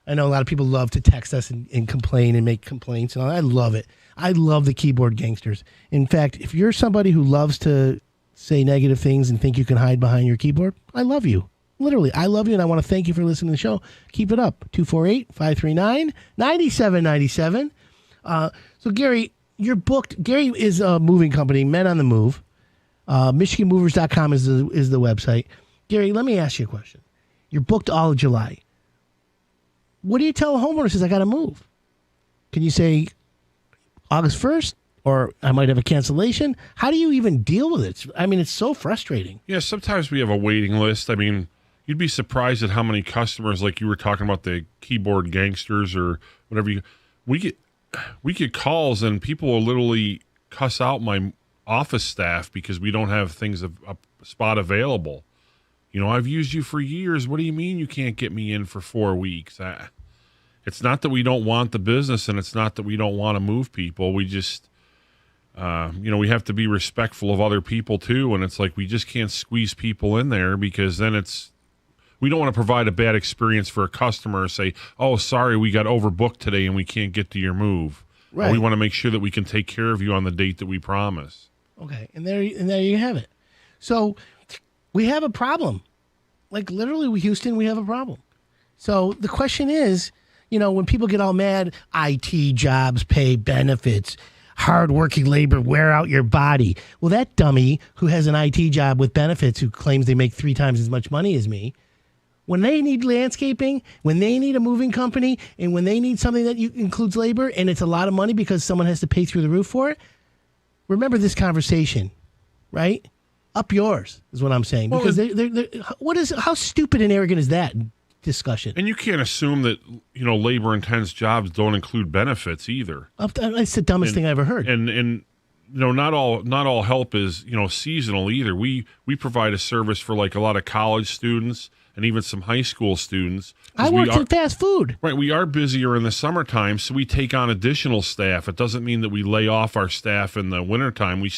I know a lot of people love to text us and complain and make complaints, and I love it. I love the keyboard gangsters. In fact, if you're somebody who loves to say negative things and think you can hide behind your keyboard, I love you. Literally, I love you, and I want to thank you for listening to the show. Keep it up. 248-539-9797. So Gary, you're booked. Gary is a moving company, Men on the Move. MichiganMovers.com is the website. Gary, let me ask you a question. You're booked all of July. What do you tell a homeowner who says, I got to move? Can you say August 1st? Or I might have a cancellation? How do you even deal with it? I mean, it's so frustrating. Yeah, sometimes we have a waiting list. I mean, you'd be surprised at how many customers, like you were talking about the keyboard gangsters or whatever. We get calls and people will literally cuss out my office staff because we don't have a spot available. I've used you for years. What do you mean you can't get me in for 4 weeks? It's not that we don't want the business, and it's not that we don't want to move people. We just, we have to be respectful of other people too. And it's like we just can't squeeze people in there because then we don't want to provide a bad experience for a customer. Say, oh, sorry, we got overbooked today and we can't get to your move. Right. We want to make sure that we can take care of you on the date that we promise. Okay, and there you have it. So we have a problem. Like literally, Houston, we have a problem. So the question is, when people get all mad, IT jobs pay benefits. hard-working labor wear out your body. Well, that dummy who has an IT job with benefits who claims they make 3 times as much money as me, when they need landscaping, when they need a moving company, and when they need something that includes labor and it's a lot of money because someone has to pay through the roof for it, remember this conversation, right? Up yours is what I'm saying. Because how stupid and arrogant is that discussion? And you can't assume that, labor-intense jobs don't include benefits either. That's the dumbest thing I ever heard. And not all help is, seasonal either. We provide a service for like a lot of college students and even some high school students. I worked in fast food. Right. We are busier in the summertime, so we take on additional staff. It doesn't mean that we lay off our staff in the wintertime. We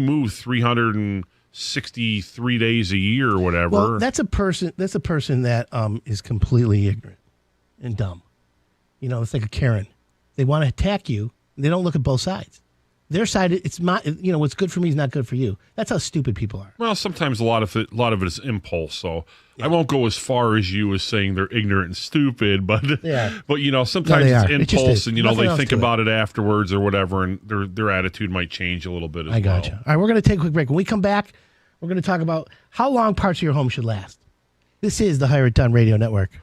move 363 days a year or whatever. Well, that's a person that is completely ignorant and dumb. It's like a Karen. They want to attack you. They don't look at both sides. Their side, it's not, what's good for me is not good for you. That's how stupid people are. Well, sometimes a lot of it is impulse. So I won't go as far as you as saying they're ignorant and stupid, but sometimes it's impulse, and they think about it afterwards or whatever, and their attitude might change a little bit as well. I gotcha. All right, we're going to take a quick break. When we come back, we're going to talk about how long parts of your home should last. This is the Hire It Done Radio Network.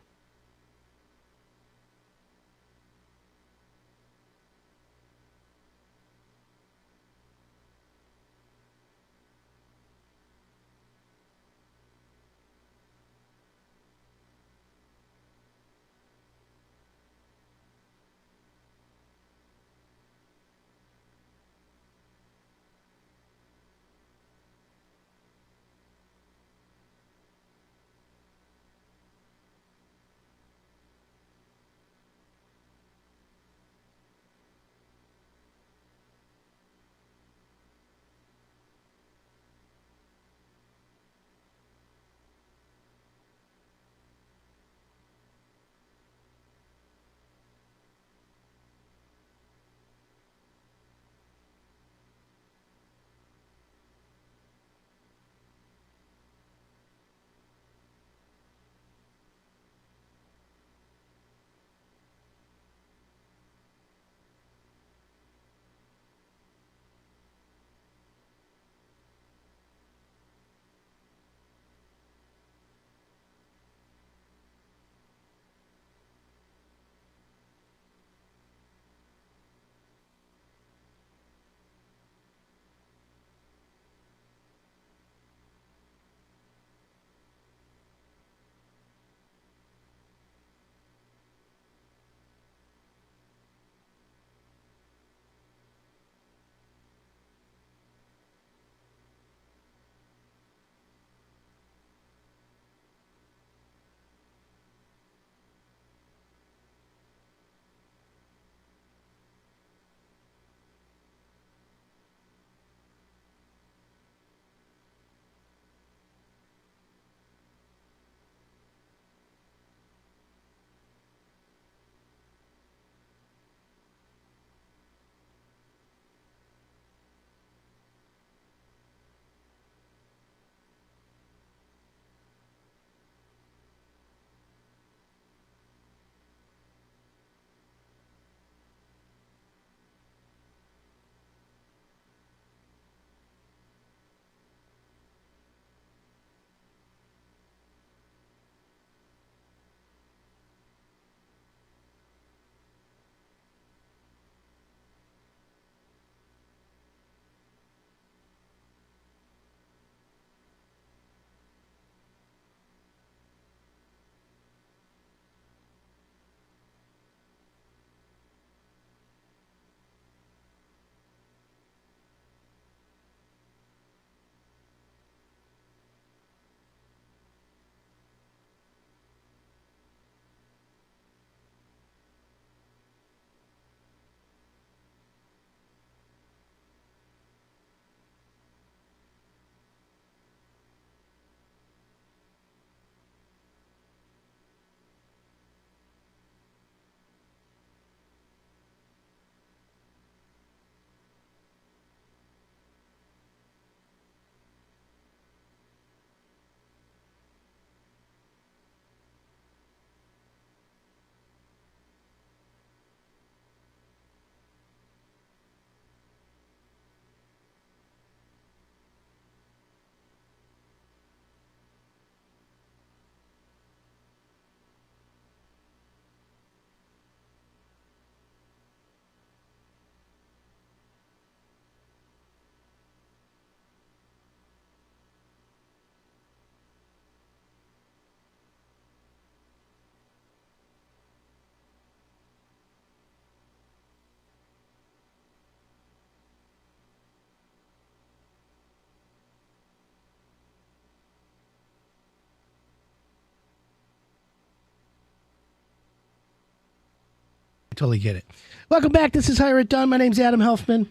Totally get it. Welcome back. This is Hire It Done. My name's Adam Helfman.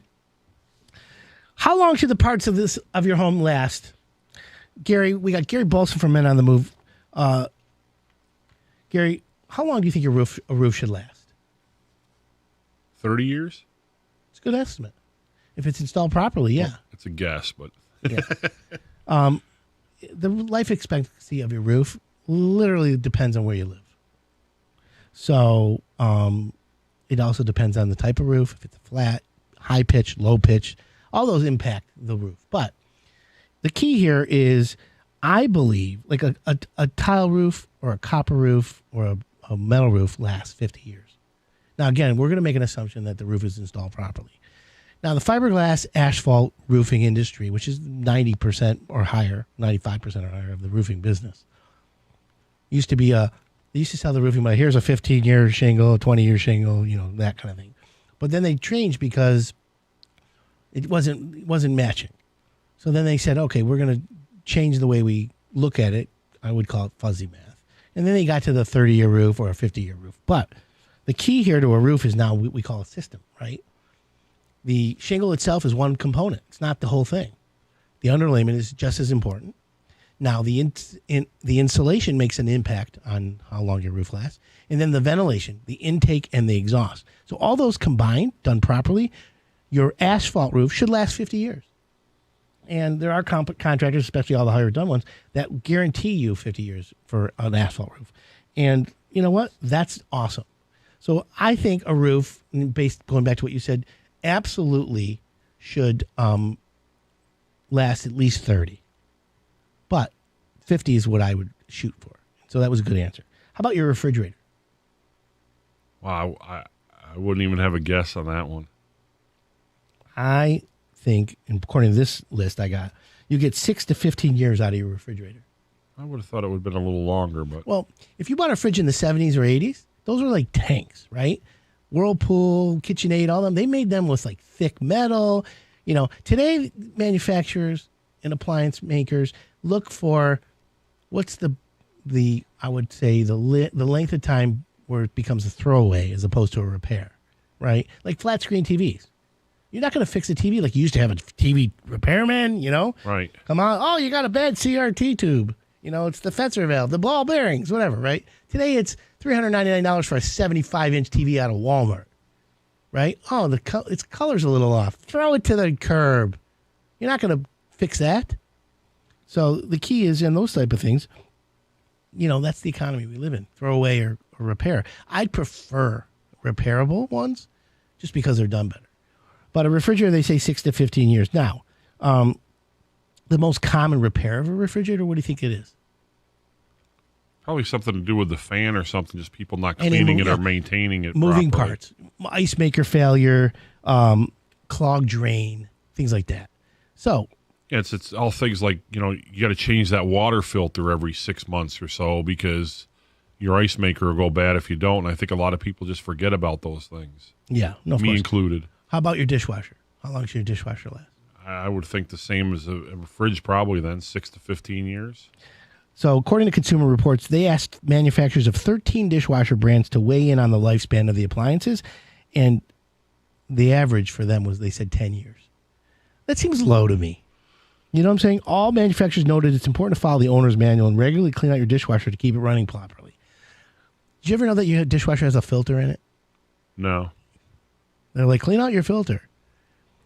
How long should the parts of your home last? Gary, we got Gary Bolson from Men on the Move. Gary, how long do you think a roof should last? 30 years? It's a good estimate. If it's installed properly, yeah. Well, it's a guess, but yeah. The life expectancy of your roof literally depends on where you live. So it also depends on the type of roof. If it's a flat, high pitch, low pitch, all those impact the roof. But the key here is, I believe, like a tile roof or a copper roof or a metal roof lasts 50 years. Now, again, we're going to make an assumption that the roof is installed properly. Now, the fiberglass asphalt roofing industry, which is 90% or higher, 95% or higher of the roofing business, used to be they used to sell the roofing, but here's a 15-year shingle, 20-year shingle, that kind of thing. But then they changed because it wasn't matching. So then they said, okay, we're going to change the way we look at it. I would call it fuzzy math. And then they got to the 30-year roof or a 50-year roof. But the key here to a roof is now what we call a system, right? The shingle itself is one component. It's not the whole thing. The underlayment is just as important. Now, the insulation makes an impact on how long your roof lasts. And then the ventilation, the intake, and the exhaust. So all those combined, done properly, your asphalt roof should last 50 years. And there are contractors, especially all the higher done ones, that guarantee you 50 years for an asphalt roof. And you know what? That's awesome. So I think a roof, going back to what you said, absolutely should last at least 30. But 50 is what I would shoot for. So that was a good answer. How about your refrigerator? Wow, I wouldn't even have a guess on that one. I think, according to this list I got, you get 6 to 15 years out of your refrigerator. I would have thought it would have been a little longer, but... Well, if you bought a fridge in the 70s or 80s, those were like tanks, right? Whirlpool, KitchenAid, all them, they made them with like thick metal. Today manufacturers and appliance makers look for what's the I would say the length of time where it becomes a throwaway as opposed to a repair, right? Like flat screen TVs. You're not going to fix a TV like you used to have a TV repairman, Right. Come on. Oh, you got a bad CRT tube. It's the Fetzer valve, the ball bearings, whatever, right? Today it's $399 for a 75-inch TV out of Walmart, right? Oh, its color's a little off. Throw it to the curb. You're not going to fix that. So the key is in those type of things, that's the economy we live in. Throw away or repair. I'd prefer repairable ones just because they're done better. But a refrigerator, they say 6 to 15 years. Now, the most common repair of a refrigerator, what do you think it is? Probably something to do with the fan or something, just people not cleaning it or maintaining it moving properly. Parts, ice maker failure, clogged drain, things like that. So... Yeah, it's all things like, you got to change that water filter every 6 months or so because your ice maker will go bad if you don't. And I think a lot of people just forget about those things. Yeah, no, me included. How about your dishwasher? How long should your dishwasher last? I would think the same as a fridge probably then, 6 to 15 years. So according to Consumer Reports, they asked manufacturers of 13 dishwasher brands to weigh in on the lifespan of the appliances. And the average for them was, they said, 10 years. That seems low to me. You know what I'm saying? All manufacturers noted it's important to follow the owner's manual and regularly clean out your dishwasher to keep it running properly. Did you ever know that your dishwasher has a filter in it? No. They're like, clean out your filter.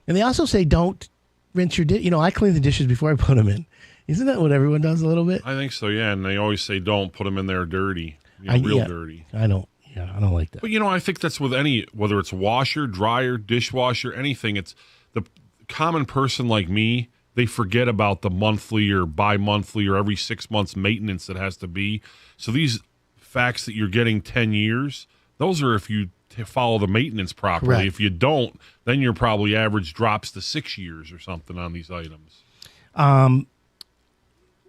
And they also say don't rinse your dish. I clean the dishes before I put them in. Isn't that what everyone does a little bit? I think so, yeah. And they always say don't put them in there dirty, real dirty. I don't like that. But, I think that's with whether it's washer, dryer, dishwasher, anything. It's the common person like me. They forget about the monthly or bi-monthly or every 6 months maintenance that has to be. So these facts that you're getting 10 years, those are if you follow the maintenance properly. Correct. If you don't, then your probably average drops to 6 years or something on these items.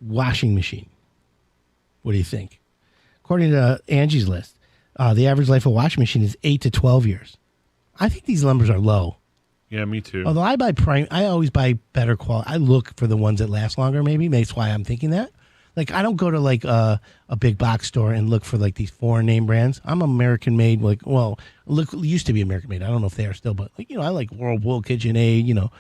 Washing machine. What do you think? According to Angie's list, the average life of a washing machine is 8 to 12 years. I think these numbers are low. Yeah, me too. Although I always buy better quality. I look for the ones that last longer, maybe. That's why I'm thinking that. Like I don't go to like a big box store and look for like these foreign name brands. I'm American made. Like, well, look, used to be American made. I don't know if they are still, but like, I like Whirlpool, KitchenAid,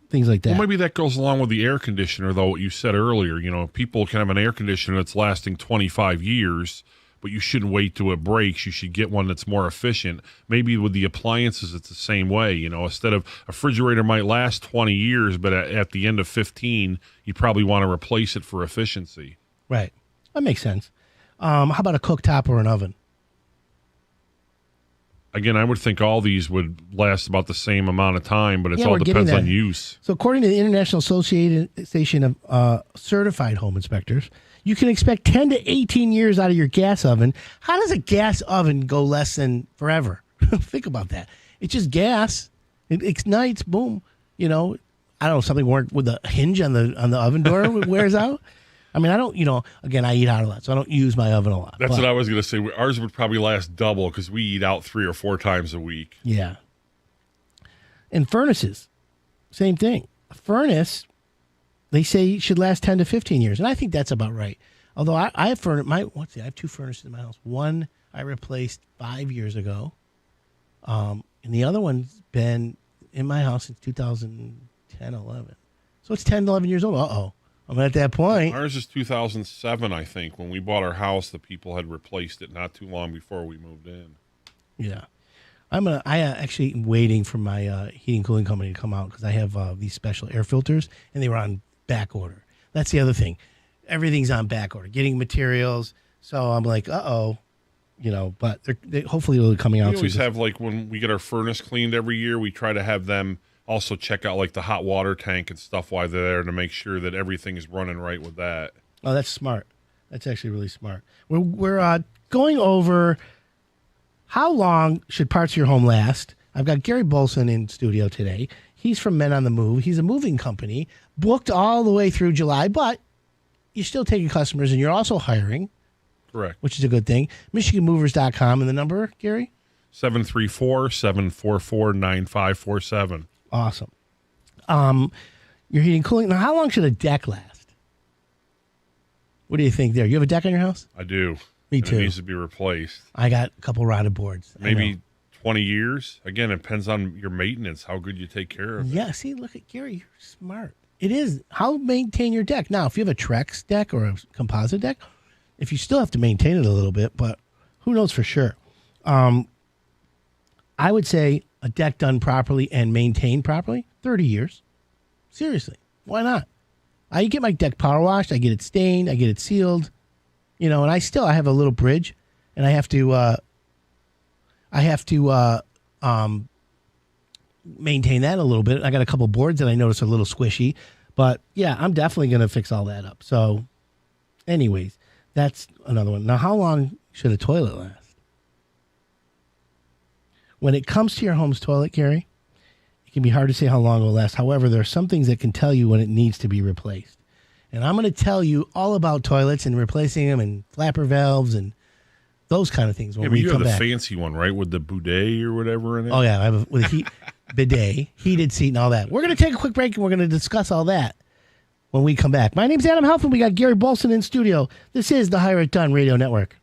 things like that. Well, maybe that goes along with the air conditioner, though. What you said earlier, people can have an air conditioner that's lasting 25 years, but you shouldn't wait till it breaks. You should get one that's more efficient. Maybe with the appliances, it's the same way. Instead of a refrigerator might last 20 years, but at the end of 15, you probably want to replace it for efficiency. Right. That makes sense. How about a cooktop or an oven? Again, I would think all these would last about the same amount of time, but it all we're getting depends that. on use. So according to the International Association of Certified Home Inspectors, you can expect 10 to 18 years out of your gas oven. How does a gas oven go less than forever? Think about that. It's just gas. It ignites, boom. I don't know, something worked with the hinge on the oven door wears out. I mean, I don't, again, I eat out a lot, so I don't use my oven a lot. That's what I was going to say. Ours would probably last double because we eat out 3 or 4 times a week. Yeah. And furnaces, same thing. A furnace, they say should last 10 to 15 years, and I think that's about right. Although I have I have 2 furnaces in my house. One I replaced 5 years ago, and the other one's been in my house since 2010, 11. So it's 10, 11 years old. Uh-oh. I'm at that point. Ours is 2007, I think. When we bought our house, the people had replaced it not too long before we moved in. Yeah. I actually waiting for my heating and cooling company to come out because I have these special air filters, and they were on back order. That's the other thing. Everything's on back order, getting materials. So I'm like, uh-oh. But they hopefully it'll be coming out. We always have, like, when we get our furnace cleaned every year, we try to have them also check out, like, the hot water tank and stuff while they're there to make sure that everything is running right with that. Oh, that's smart. That's actually really smart. We're going over how long should parts of your home last. I've got Gary Bolson in studio today. He's from Men on the Move. He's a moving company, booked all the way through July, but you're still taking customers and you're also hiring. Correct. Which is a good thing. MichiganMovers.com. And the number, Gary? 734-744-9547. Awesome. Your heating and cooling. Now, how long should a deck last? What do you think there? You have a deck on your house? I do. Me too. It needs to be replaced. I got a couple rotted boards. Maybe 20 years. Again, it depends on your maintenance, how good you take care of it. Yeah, see, look at Gary. You're smart. It is. How maintain your deck? Now, if you have a Trex deck or a composite deck, if you still have to maintain it a little bit, but who knows for sure. I would say a deck done properly and maintained properly, 30 years. Seriously, why not? I get my deck power washed. I get it stained. I get it sealed. And I have a little bridge, and I have to maintain that a little bit. I got a couple boards that I notice are a little squishy, but yeah, I'm definitely going to fix all that up. So, anyways, that's another one. Now, how long should a toilet last? When it comes to your home's toilet, Gary, it can be hard to say how long it will last. However, there are some things that can tell you when it needs to be replaced. And I'm going to tell you all about toilets and replacing them and flapper valves and those kind of things when we come back. You have the fancy one, right, with the bidet or whatever in it? Oh, yeah, I have with a bidet, heated seat and all that. We're going to take a quick break and we're going to discuss all that when we come back. My name's Adam Helfman. We got Gary Bolson in studio. This is the Hire It Done Radio Network.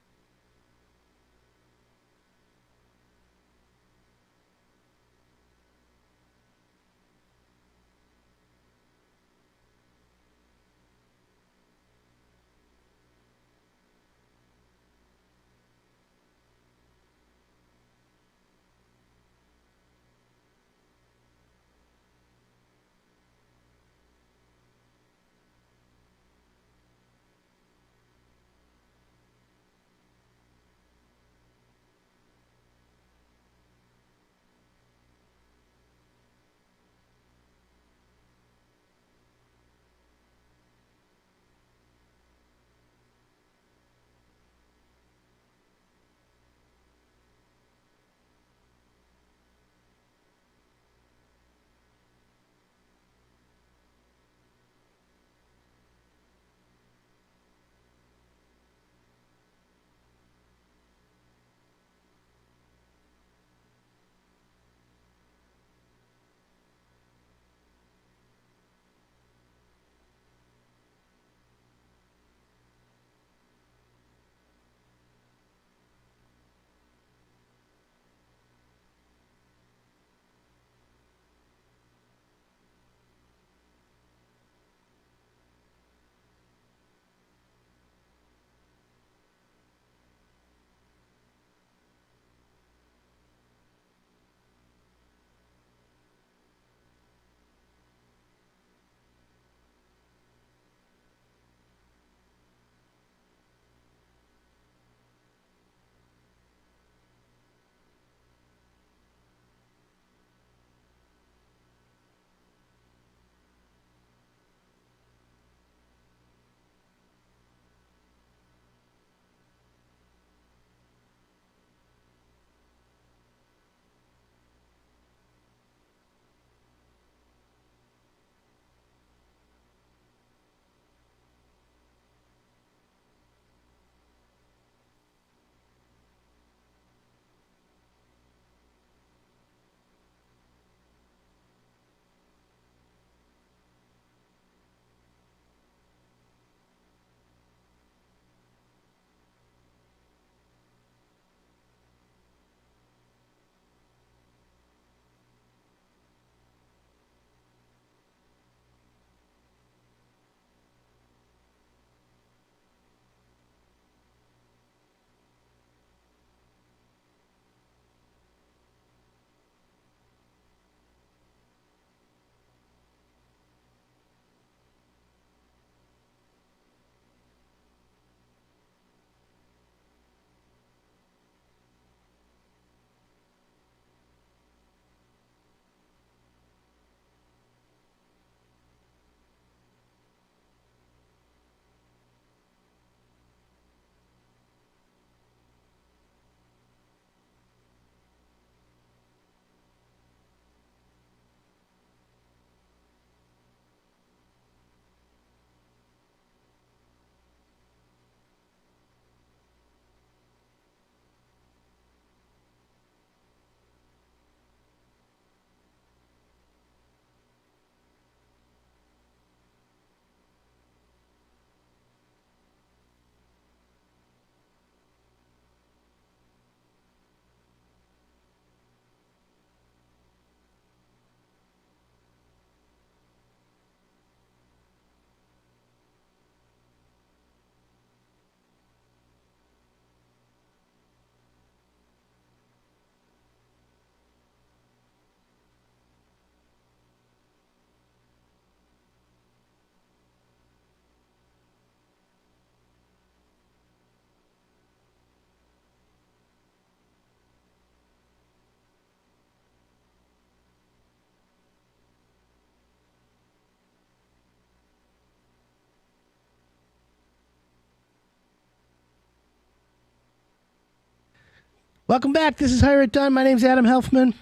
Welcome back. This is Hire It Done. My name's Adam Helfman.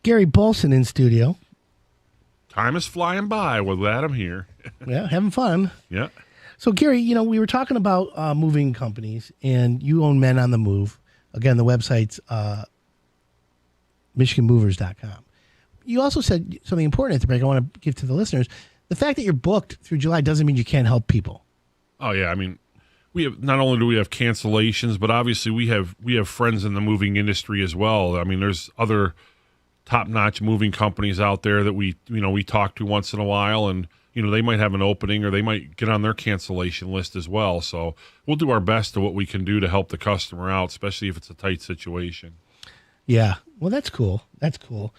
Gary Bolson in studio. Time is flying by with Adam here. Yeah, having fun. Yeah. So, Gary, we were talking about moving companies, and you own Men on the Move. Again, the website's MichiganMovers.com. You also said something important at the break I want to give to the listeners. The fact that you're booked through July doesn't mean you can't help people. Oh, yeah. I mean, we have not only do we have cancellations, but obviously we have friends in the moving industry as well. I mean, there's other top-notch moving companies out there that we talk to once in a while, and they might have an opening or they might get on their cancellation list as well. So we'll do our best to what we can do to help the customer out, especially if it's a tight situation. Yeah. Well, that's cool. That's cool.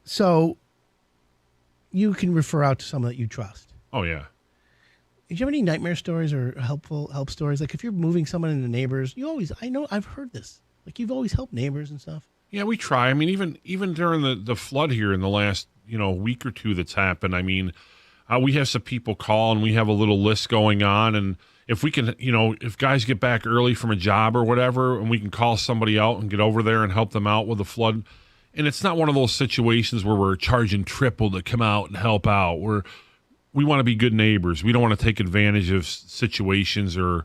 So you can refer out to someone that you trust. Oh, yeah. Did you have any nightmare stories or help stories? Like if you're moving someone into neighbors, I've heard this. Like you've always helped neighbors and stuff. Yeah, we try. I mean, even during the flood here in the last, week or two that's happened, I mean, we have some people call and we have a little list going on. And if we can, if guys get back early from a job or whatever, and we can call somebody out and get over there and help them out with the flood. And it's not one of those situations where we're charging triple to come out and help out. We want to be good neighbors. We don't want to take advantage of situations or,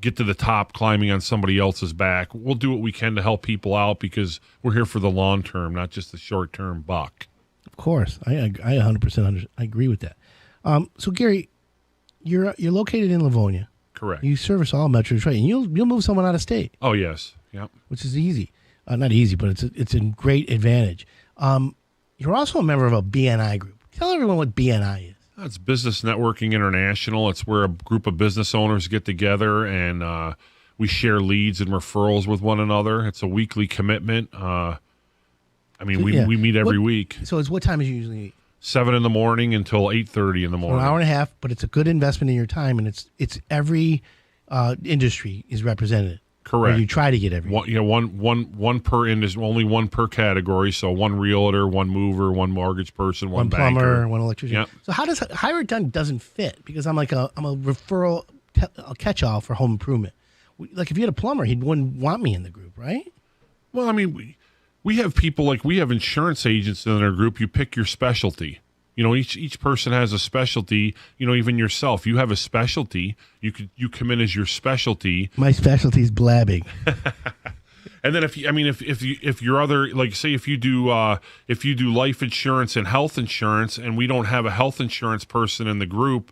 get to the top climbing on somebody else's back. We'll do what we can to help people out because we're here for the long term, not just the short term buck. Of course. I 100% I agree with that. So, Gary, you're located in Livonia. Correct. You service all metros, right? And you'll move someone out of state. Oh, yes. Yep. Which is easy. Not easy, but it's a great advantage. You're also a member of a BNI group. Tell everyone what BNI is. It's Business Networking International. It's where a group of business owners get together and we share leads and referrals with one another. It's a weekly commitment. We meet every week. So what time is you usually meet? 7 in the morning until 8:30 in the morning. So an hour and a half, but it's a good investment in your time, and it's every industry is represented. Correct. Or you try to get every. One per industry, only one per category. So one realtor, one mover, one mortgage person, one plumber, banker. one electrician. Yep. So how does Hire It Done doesn't fit because I'm a referral a catch-all for home improvement. Like if you had a plumber, he wouldn't want me in the group, right? Well, I mean, we have people we have insurance agents in our group. You pick your specialty. Each person has a specialty. Even yourself, you have a specialty. You come in as your specialty. My specialty is blabbing. And then if your other say if you do life insurance and health insurance, and we don't have a health insurance person in the group,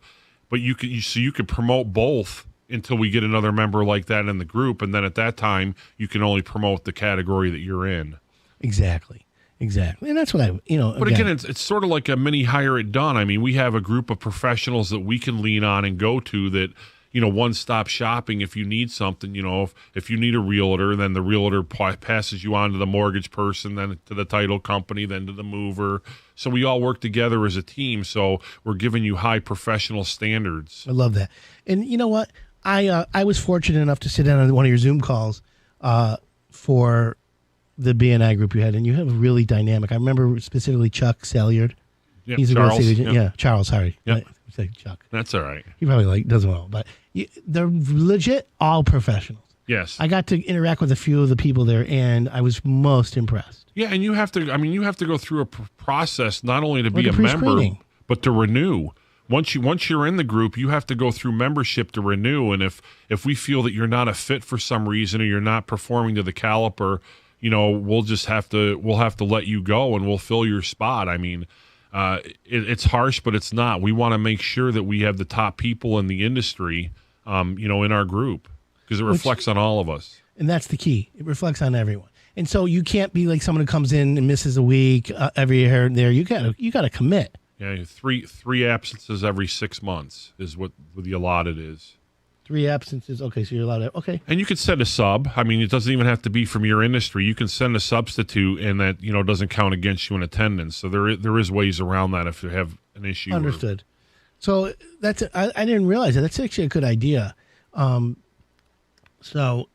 but you could promote both until we get another member like that in the group, and then at that time you can only promote the category that you're in. Exactly. And that's what But again, it's sort of like a mini Hire It Done. I mean, we have a group of professionals that we can lean on and go to that, one-stop shopping if you need something. If you need a realtor, then the realtor passes you on to the mortgage person, then to the title company, then to the mover. So we all work together as a team. So we're giving you high professional standards. I love that. And you know what? I was fortunate enough to sit in on one of your Zoom calls for the BNI group you had, and you have a really dynamic. I remember specifically Chuck Salyard. Yep, He's a real estate agent. Yep. Yeah, Charles. Sorry, Yep. I said Chuck. That's all right. He probably doesn't well, but they're legit all professionals. Yes. I got to interact with a few of the people there, and I was most impressed. Yeah, and you have to go through a process not only to be a member, pre-screening. but to renew. Once you're in the group, you have to go through membership to renew. And if we feel that you're not a fit for some reason or you're not performing to the caliper, we'll have to let you go and we'll fill your spot. I mean, it's harsh, but it's not. We want to make sure that we have the top people in the industry, in our group because it reflects on all of us. And that's the key. It reflects on everyone. And so you can't be like someone who comes in and misses a week every here and there. You got to commit. Yeah, three absences every 6 months is what the allotted is. 3 absences. Okay, so you're allowed to. Okay. And you could send a sub. I mean, it doesn't even have to be from your industry. You can send a substitute, and that doesn't count against you in attendance. So there is ways around that if you have an issue. Understood. So that's I didn't realize that. That's actually a good idea. So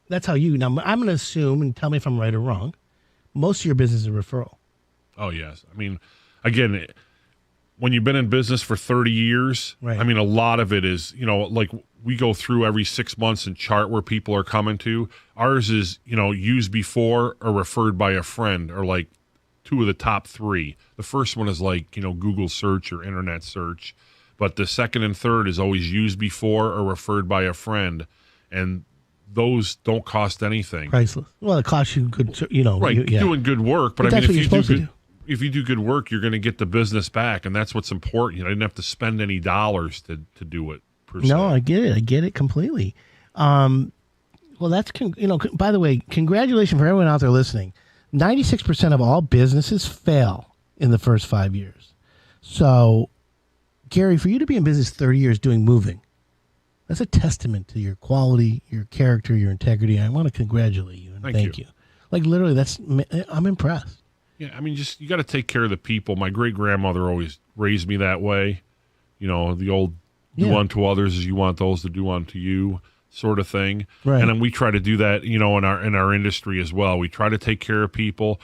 that's how you. Now I'm going to assume, and tell me if I'm right or wrong. Most of your business is referral. Oh yes. I mean, again, when you've been in business for 30 years, Right. I mean, a lot of it is, like we go through every 6 months and chart where people are coming to. Ours is, used before or referred by a friend, or like 2 of the top 3. The first one is like, Google search or internet search. But the second and third is always used before or referred by a friend. And those don't cost anything. Priceless. Well, it costs you good, Right, yeah. doing good work. But I that's mean, what you're supposed to do. if you do good work, you're going to get the business back, and that's what's important. I didn't have to spend any dollars to do it. Per se. No, I get it completely. Well, that's by the way, congratulations for everyone out there listening. 96% of all businesses fail in the first 5 years. So, Gary, for you to be in business 30 years doing moving, that's a testament to your quality, your character, your integrity. I want to congratulate you and thank you. Like literally, I'm impressed. Yeah, I mean, just you got to take care of the people. My great grandmother always raised me that way. The old do unto others as you want those to do unto you sort of thing. Right. And then we try to do that, in our industry as well. We try to take care of people.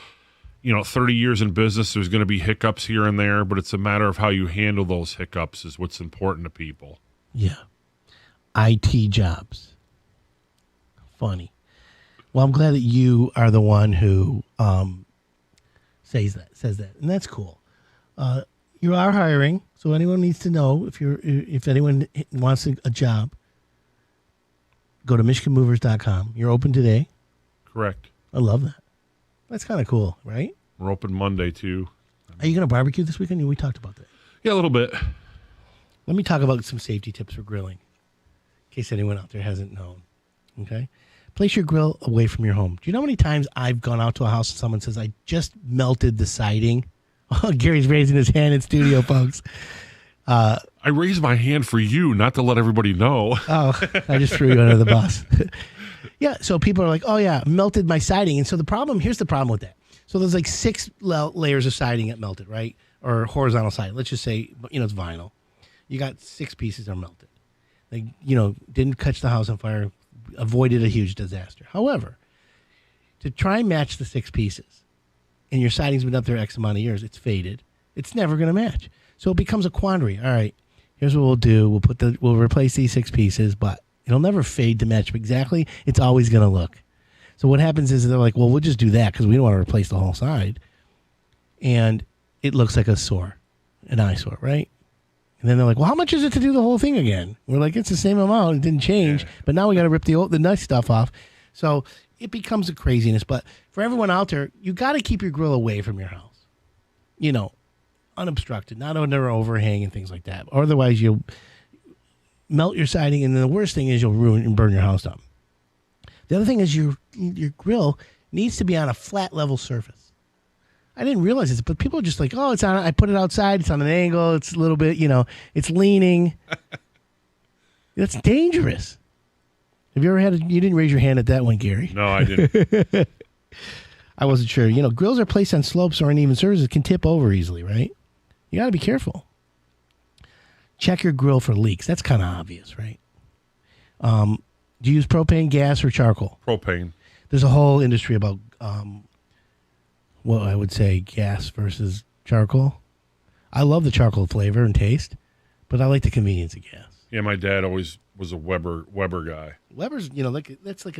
30 years in business, there's going to be hiccups here and there, but it's a matter of how you handle those hiccups is what's important to people. Yeah. IT jobs. Funny. Well, I'm glad that you are the one who says that, and that's cool. You are hiring, so anyone needs to know if anyone wants a job, go to MichiganMovers.com. You're open today. Correct. I love that. That's kind of cool, right? We're open Monday too. Are you going to barbecue this weekend? We talked about that. Yeah, a little bit. Let me talk about some safety tips for grilling, in case anyone out there hasn't known. Okay? Place your grill away from your home. Do you know how many times I've gone out to a house and someone says, I just melted the siding? Oh, Gary's raising his hand in studio, folks. I raised my hand for you, not to let everybody know. Oh, I just threw you under the bus. Yeah, so people are like, oh, yeah, melted my siding. And so here's the problem with that. So there's like 6 layers of siding that melted, right? Or horizontal siding. Let's just say, it's vinyl. You got 6 pieces that are melted. They, didn't catch the house on fire, avoided a huge disaster. However, to try and match the 6 pieces, and your siding's been up there X amount of years, it's faded, it's never going to match. So it becomes a quandary. All right, here's what we'll do. We'll replace these 6 pieces, but it'll never fade to match exactly. It's always going to look. So what happens is they're like, well, we'll just do that because we don't want to replace the whole side. And it looks like an eyesore, right? And then they're like, well, how much is it to do the whole thing again? We're like, it's the same amount. It didn't change. But now we got to rip the nice stuff off. So it becomes a craziness. But for everyone out there, you got to keep your grill away from your house. Unobstructed, not under an overhang and things like that. Or otherwise, you'll melt your siding. And then the worst thing is you'll ruin and burn your house down. The other thing is your grill needs to be on a flat level surface. I didn't realize this, but people are just like, oh, I put it outside. It's on an angle. It's a little bit, it's leaning. That's dangerous. Have you ever you didn't raise your hand at that one, Gary. No, I didn't. I wasn't sure. Grills are placed on slopes or uneven surfaces can tip over easily, right? You got to be careful. Check your grill for leaks. That's kind of obvious, right? Do you use propane, gas, or charcoal? Propane. There's a whole industry about I would say gas versus charcoal. I love the charcoal flavor and taste, but I like the convenience of gas. Yeah, my dad always was a Weber guy. Weber's, that's like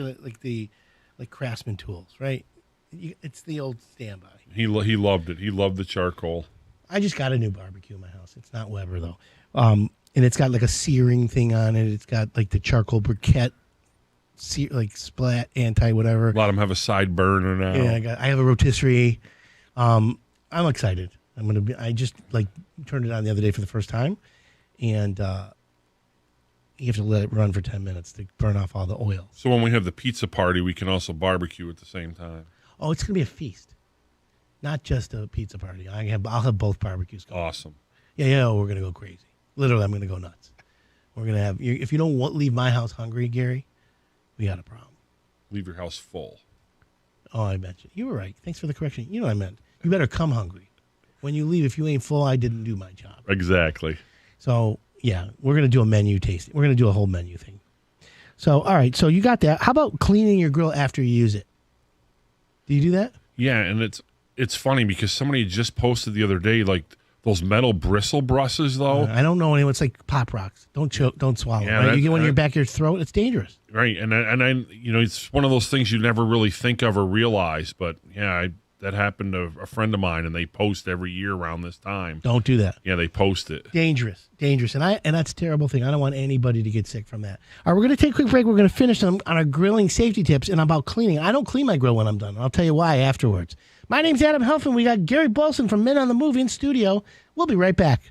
Craftsman tools, right? It's the old standby. He loved it. He loved the charcoal. I just got a new barbecue in my house. It's not Weber though, and it's got like a searing thing on it. It's got like the charcoal briquette, splat anti whatever. A lot of them have a side burner now. Yeah, I have a rotisserie. I'm excited. I just turned it on the other day for the first time, and you have to let it run for 10 minutes to burn off all the oil. So when we have the pizza party, we can also barbecue at the same time. Oh, it's gonna be a feast, not just a pizza party. I'll have both barbecues going. Awesome. Yeah, we're gonna go crazy. Literally, I'm gonna go nuts. We're gonna have. If you don't leave my house hungry, Gary, we got a problem. Leave your house full. Oh, I bet you. You were right. Thanks for the correction. You know what I meant. You better come hungry. When you leave, if you ain't full, I didn't do my job. Exactly. So, yeah, we're going to do a menu tasting. We're going to do a whole menu thing. So, all right. So you got that. How about cleaning your grill after you use it? Do you do that? Yeah, and it's funny because somebody just posted the other day, Those metal bristle brushes, though. I don't know anyone. It's like Pop Rocks. Don't choke, don't swallow. Yeah, Right? You get one in your back of your throat, it's dangerous. Right, and it's one of those things you never really think of or realize. But yeah, that happened to a friend of mine, and they post every year around this time. Don't do that. Yeah, they post it. Dangerous, and that's a terrible thing. I don't want anybody to get sick from that. All right, we're going to take a quick break. We're going to finish on our grilling safety tips and about cleaning. I don't clean my grill when I'm done. I'll tell you why afterwards. My name's Adam Helfman. We got Gary Bolson from Men on the Move in studio. We'll be right back.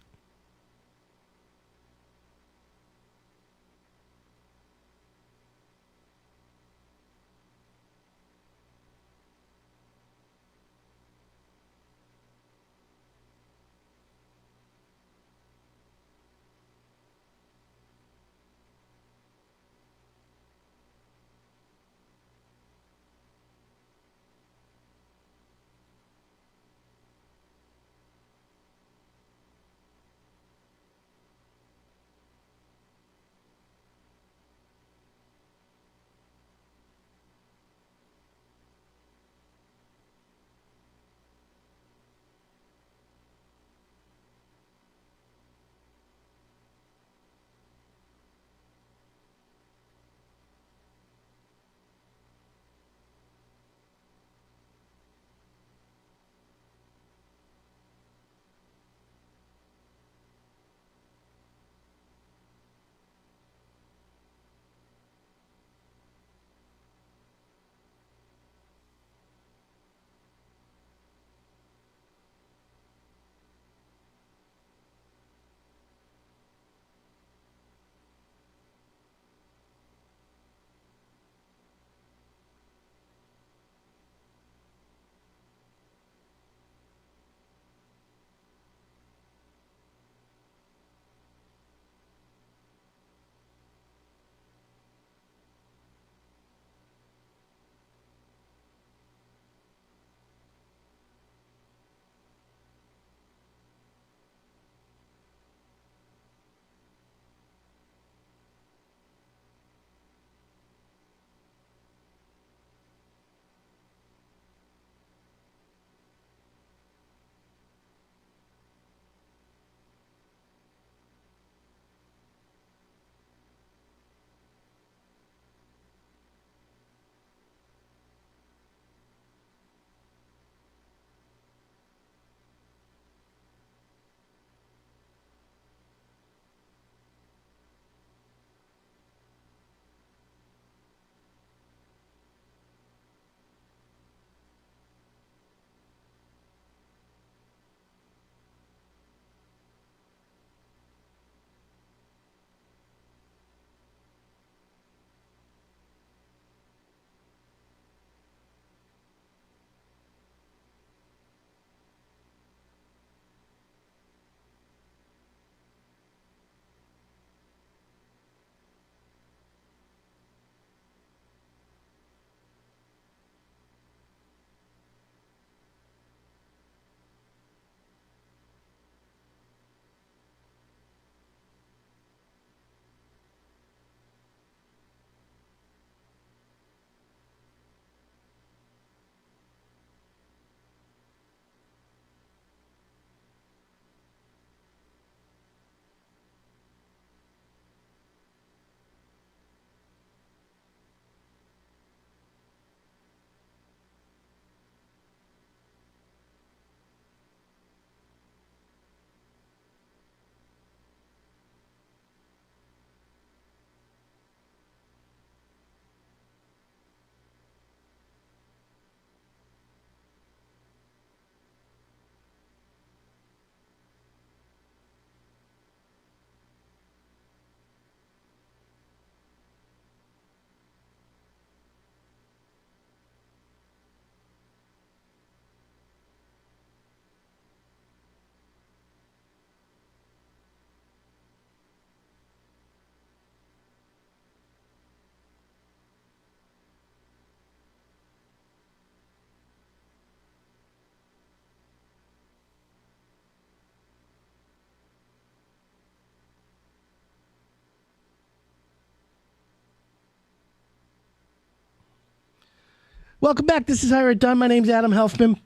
Welcome back. This is Hire It Done. My name's Adam Helfman.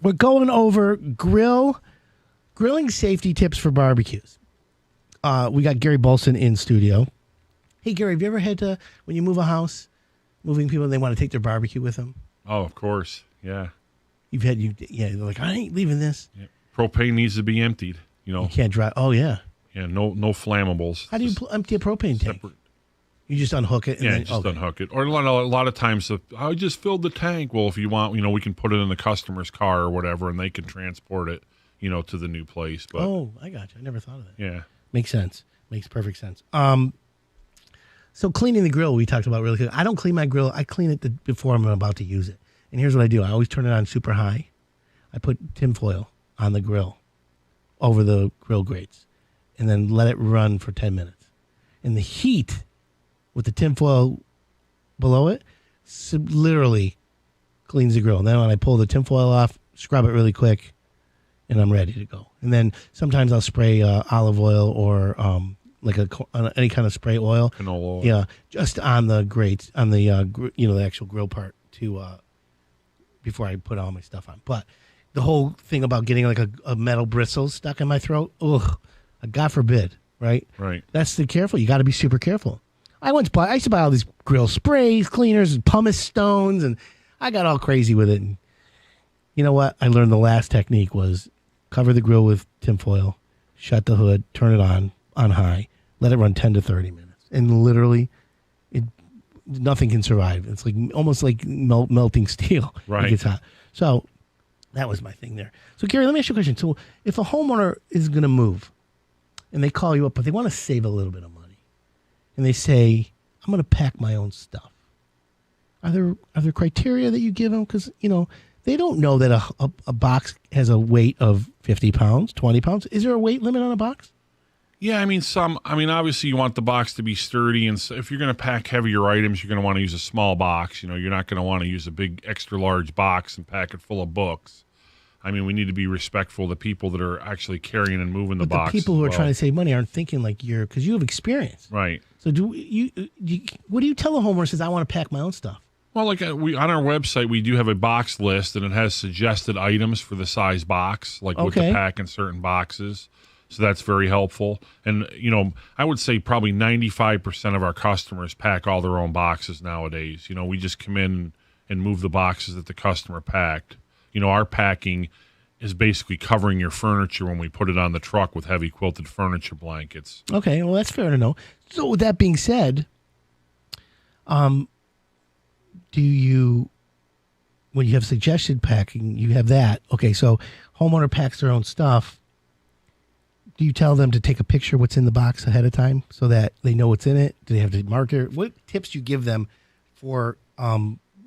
We're going over grill Grilling safety tips for barbecues. We got Gary Bolson in studio. Hey, Gary, have you ever had to, when you move a house, moving people, they want to take their barbecue with them? Oh, of course. Yeah. They're like, I ain't leaving this. Yeah. Propane needs to be emptied. You can't drive. Oh, yeah. Yeah, no flammables. How do you empty a propane tank? You just unhook it? And Unhook it. Or a lot of times, I just filled the tank. Well, if you want, we can put it in the customer's car or whatever, and they can transport it, to the new place. But, I got you. I never thought of that. Yeah. Makes sense. Makes perfect sense. So cleaning the grill, we talked about really quick. I don't clean my grill. I clean it before I'm about to use it. And here's what I do. I always turn it on super high. I put tinfoil on the grill over the grill grates and then let it run for 10 minutes. And the heat with the tinfoil below it literally cleans the grill. And then when I pull the tinfoil off, scrub it really quick, and I'm ready to go. And then sometimes I'll spray olive oil or any kind of spray oil. Canola oil. Yeah, just on the grates, on the the actual grill part before I put all my stuff on. But the whole thing about getting like a metal bristle stuck in my throat, God forbid, right? Right. That's the careful. You got to be super careful. I used to buy all these grill sprays, cleaners, and pumice stones, and I got all crazy with it. And you know what? I learned the last technique was cover the grill with tinfoil, shut the hood, turn it on high, let it run 10 to 30 minutes. And literally, nothing can survive. It's like almost like melting steel. Right. It gets hot. So that was my thing there. So, Gary, let me ask you a question. So if a homeowner is going to move and they call you up, but they want to save a little bit of money, and they say, I'm going to pack my own stuff, are there criteria that you give them? Because, they don't know that a box has a weight of 50 pounds, 20 pounds. Is there a weight limit on a box? Yeah, obviously you want the box to be sturdy, and so if you're going to pack heavier items, you're going to want to use a small box. You're not going to want to use a big extra large box and pack it full of books. We need to be respectful of the people that are actually carrying and moving the box. The people who are trying to save money aren't thinking like because you have experience. Right. So what do you tell a homeowner who says, I want to pack my own stuff? Well, like on our website, we do have a box list, and it has suggested items for the size box, like what to pack in certain boxes. So that's very helpful. And, I would say probably 95% of our customers pack all their own boxes nowadays. We just come in and move the boxes that the customer packed. Our packing is basically covering your furniture when we put it on the truck with heavy quilted furniture blankets. Okay, well, that's fair to know. So with that being said, when you have suggested packing, you have that. Okay, so homeowner packs their own stuff. Do you tell them to take a picture what's in the box ahead of time so that they know what's in it? Do they have to mark it? What tips do you give them for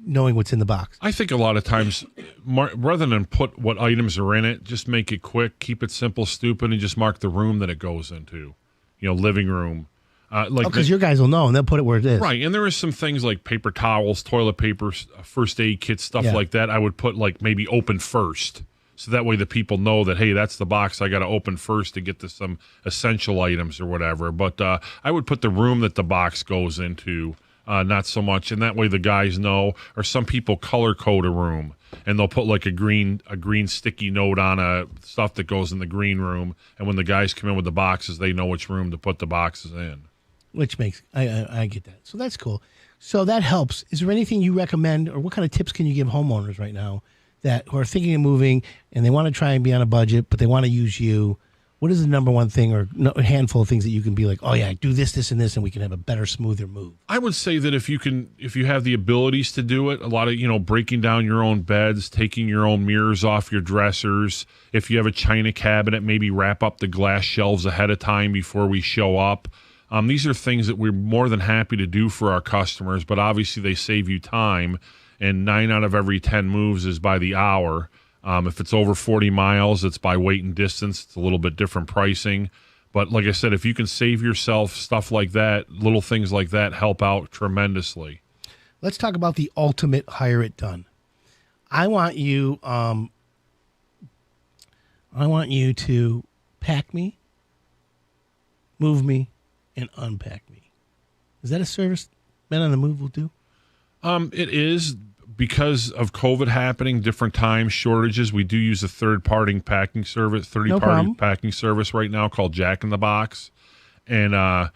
knowing what's in the box? I think a lot of times, rather than put what items are in it, just make it quick, keep it simple, stupid, and just mark the room that it goes into. Living room. Because your guys will know, and they'll put it where it is. Right, and there is some things like paper towels, toilet paper, first aid kits, stuff like that. I would put maybe open first. So that way the people know that, hey, that's the box I got to open first to get to some essential items or whatever. But I would put the room that the box goes into, not so much. And that way the guys know. Or some people color code a room, and they'll put a green sticky note on stuff that goes in the green room. And when the guys come in with the boxes, they know which room to put the boxes in. Which makes, I get that. So that's cool. So that helps. Is there anything you recommend, or what kind of tips can you give homeowners right now who are thinking of moving and they want to try and be on a budget, but they want to use you? What is the number one thing, or a handful of things that you can be like, oh yeah, do this, this, and this, and we can have a better, smoother move? I would say that if you have the abilities to do it, a lot of, breaking down your own beds, taking your own mirrors off your dressers. If you have a china cabinet, maybe wrap up the glass shelves ahead of time before we show up. These are things that we're more than happy to do for our customers, but obviously they save you time, and 9 out of every 10 moves is by the hour. If it's over 40 miles, it's by weight and distance. It's a little bit different pricing. But like I said, if you can save yourself stuff like that, little things like that help out tremendously. Let's talk about the ultimate hire it done. I want you to pack me, move me, and unpack me. Is that a service Men on the Move will do? It is, because of COVID happening, different times, shortages, we do use a third-party packing service, packing service right now called Jack in the Box. And they'll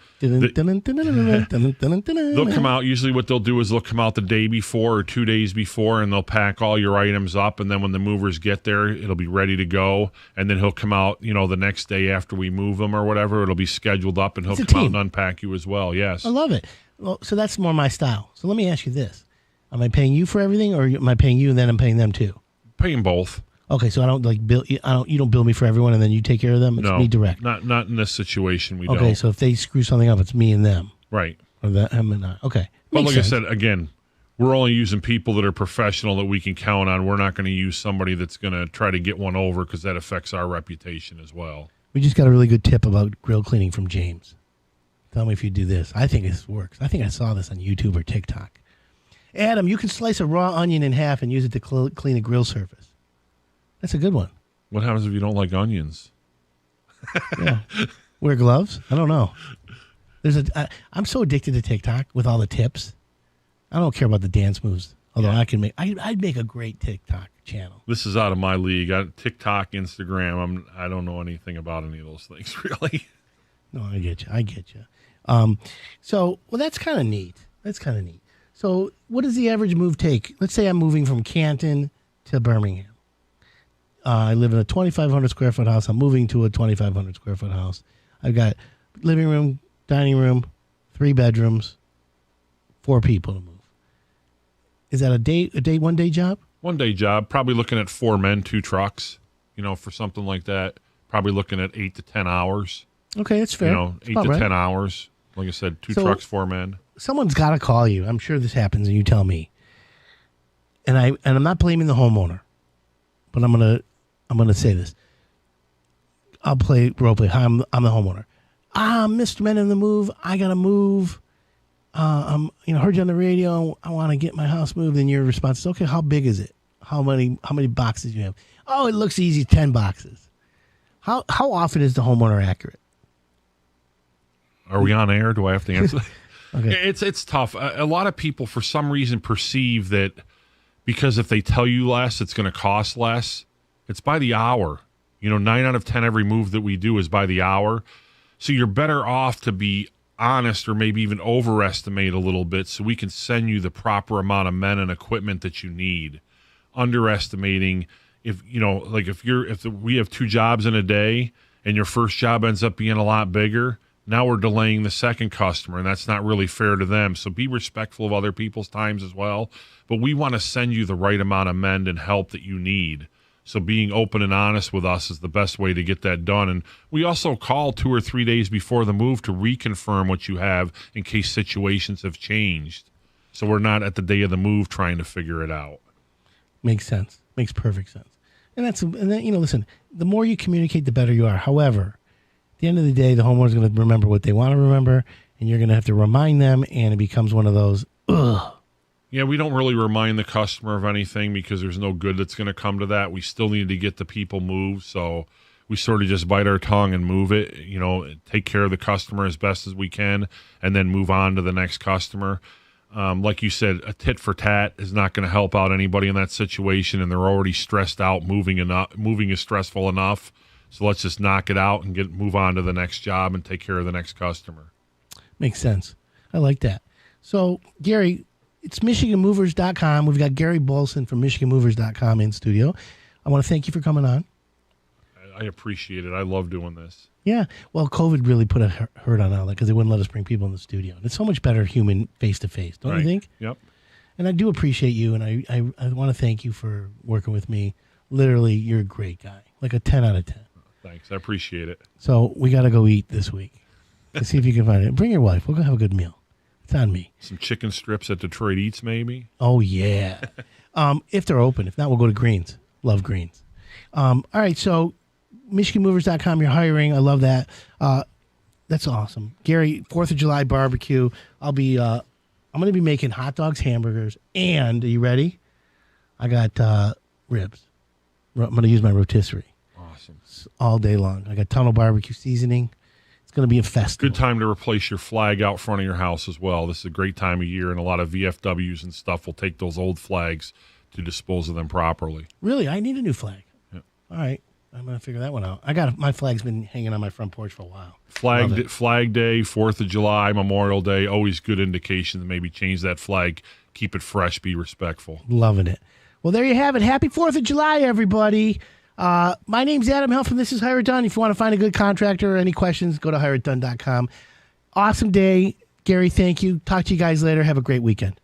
come out. Usually what they'll do is they'll come out the day before or 2 days before, and they'll pack all your items up. And then when the movers get there, it'll be ready to go. And then he'll come out, the next day after we move them or whatever. It'll be scheduled up, and he'll come out and unpack you as well. Yes. I love it. Well, so that's more my style. So let me ask you this. Am I paying you for everything, or am I paying you and then I'm paying them too? Paying both. Okay, so I don't bill. You don't bill me for everyone, and then you take care of them. It's me direct. Not in this situation. We don't. Okay, so if they screw something up, it's me and them. Right. Or that him and I. Okay. But like sense. I said, again, we're only using people that are professional that we can count on. We're not going to use somebody that's going to try to get one over, because that affects our reputation as well. We just got a really good tip about grill cleaning from James. Tell me if you do this. I think this works. I think I saw this on YouTube or TikTok. Adam, you can slice a raw onion in half and use it to clean a grill surface. That's a good one. What happens if you don't like onions? Yeah. Wear gloves? I don't know. I'm so addicted to TikTok with all the tips. I don't care about the dance moves. Although I'd make a great TikTok channel. This is out of my league. TikTok, Instagram. I don't know anything about any of those things, really. No, I get you. So that's kind of neat. So what does the average move take? Let's say I'm moving from Canton to Birmingham. I live in a 2,500 square foot house. I'm moving to a 2,500 square foot house. I've got living room, dining room, 3 bedrooms, 4 people to move. Is that a 1 day job? 1 day job. Probably looking at 4 men, 2 trucks. For something like that. Probably looking at 8 to 10 hours. Okay, that's fair. 8 to 10 hours. Like I said, 2 trucks, 4 men. Someone's got to call you. I'm sure this happens, and you tell me. And I'm not blaming the homeowner, but I'm gonna say this. I'll play role play. Hi, I'm the homeowner. Mr. Men in the Move. I gotta move. Heard you on the radio. I want to get my house moved. And your response is, okay, how big is it? How many boxes do you have? Oh, it looks easy. 10 boxes. How often is the homeowner accurate? Are we on air? Do I have to answer? Okay. It's tough. A lot of people, for some reason, perceive that because if they tell you less, it's going to cost less. It's by the hour. 9 out of 10 every move that we do is by the hour. So you're better off to be honest, or maybe even overestimate a little bit, so we can send you the proper amount of men and equipment that you need. Underestimating, if we have 2 jobs in a day and your first job ends up being a lot bigger, now we're delaying the second customer, and that's not really fair to them. So be respectful of other people's times as well. But we want to send you the right amount of mend and help that you need. So being open and honest with us is the best way to get that done. And we also call 2 or 3 days before the move to reconfirm what you have in case situations have changed. So we're not at the day of the move trying to figure it out. Makes sense. Makes perfect sense. And listen, the more you communicate, the better you are. However, at the end of the day, the homeowner's going to remember what they want to remember, and you're going to have to remind them, and it becomes one of those, ugh. Yeah, we don't really remind the customer of anything because there's no good that's going to come to that. We still need to get the people moved, so we sort of just bite our tongue and move it, take care of the customer as best as we can, and then move on to the next customer. Like you said, a tit for tat is not going to help out anybody in that situation, and they're already stressed out. Moving is stressful enough. So let's just knock it out and move on to the next job and take care of the next customer. Makes sense. I like that. So, Gary, it's MichiganMovers.com. We've got Gary Bolson from MichiganMovers.com in studio. I want to thank you for coming on. I appreciate it. I love doing this. Yeah. Well, COVID really put a hurt on all that because they wouldn't let us bring people in the studio. And it's so much better human face-to-face, don't you think? Yep. And I do appreciate you, and I want to thank you for working with me. Literally, you're a great guy. Like a 10 out of 10. Thanks. I appreciate it. So we got to go eat this week. Let's see if you can find it. Bring your wife. We'll go have a good meal. It's on me. Some chicken strips at Detroit Eats, maybe? Oh, yeah. If they're open. If not, we'll go to Greens. Love Greens. All right, so MichiganMovers.com, you're hiring. I love that. That's awesome. Gary, 4th of July barbecue. I'm going to be making hot dogs, hamburgers, and, are you ready? I got ribs. I'm going to use my rotisserie. Awesome. All day long. I got tunnel barbecue seasoning. It's going to be a festival. Good time to replace your flag out front of your house as well. This is a great time of year, and a lot of VFWs and stuff will take those old flags to dispose of them properly. Really? I need a new flag. Yeah. All right. I'm going to figure that one out. My flag's been hanging on my front porch for a while. Flag Day, 4th of July, Memorial Day, always good indication to maybe change that flag, keep it fresh, be respectful. Loving it. Well, there you have it. Happy 4th of July, everybody. My name's Adam Helfman. This is Hire It Done. If you want to find a good contractor or any questions, go to hireitdone.com. Awesome day. Gary, thank you. Talk to you guys later. Have a great weekend.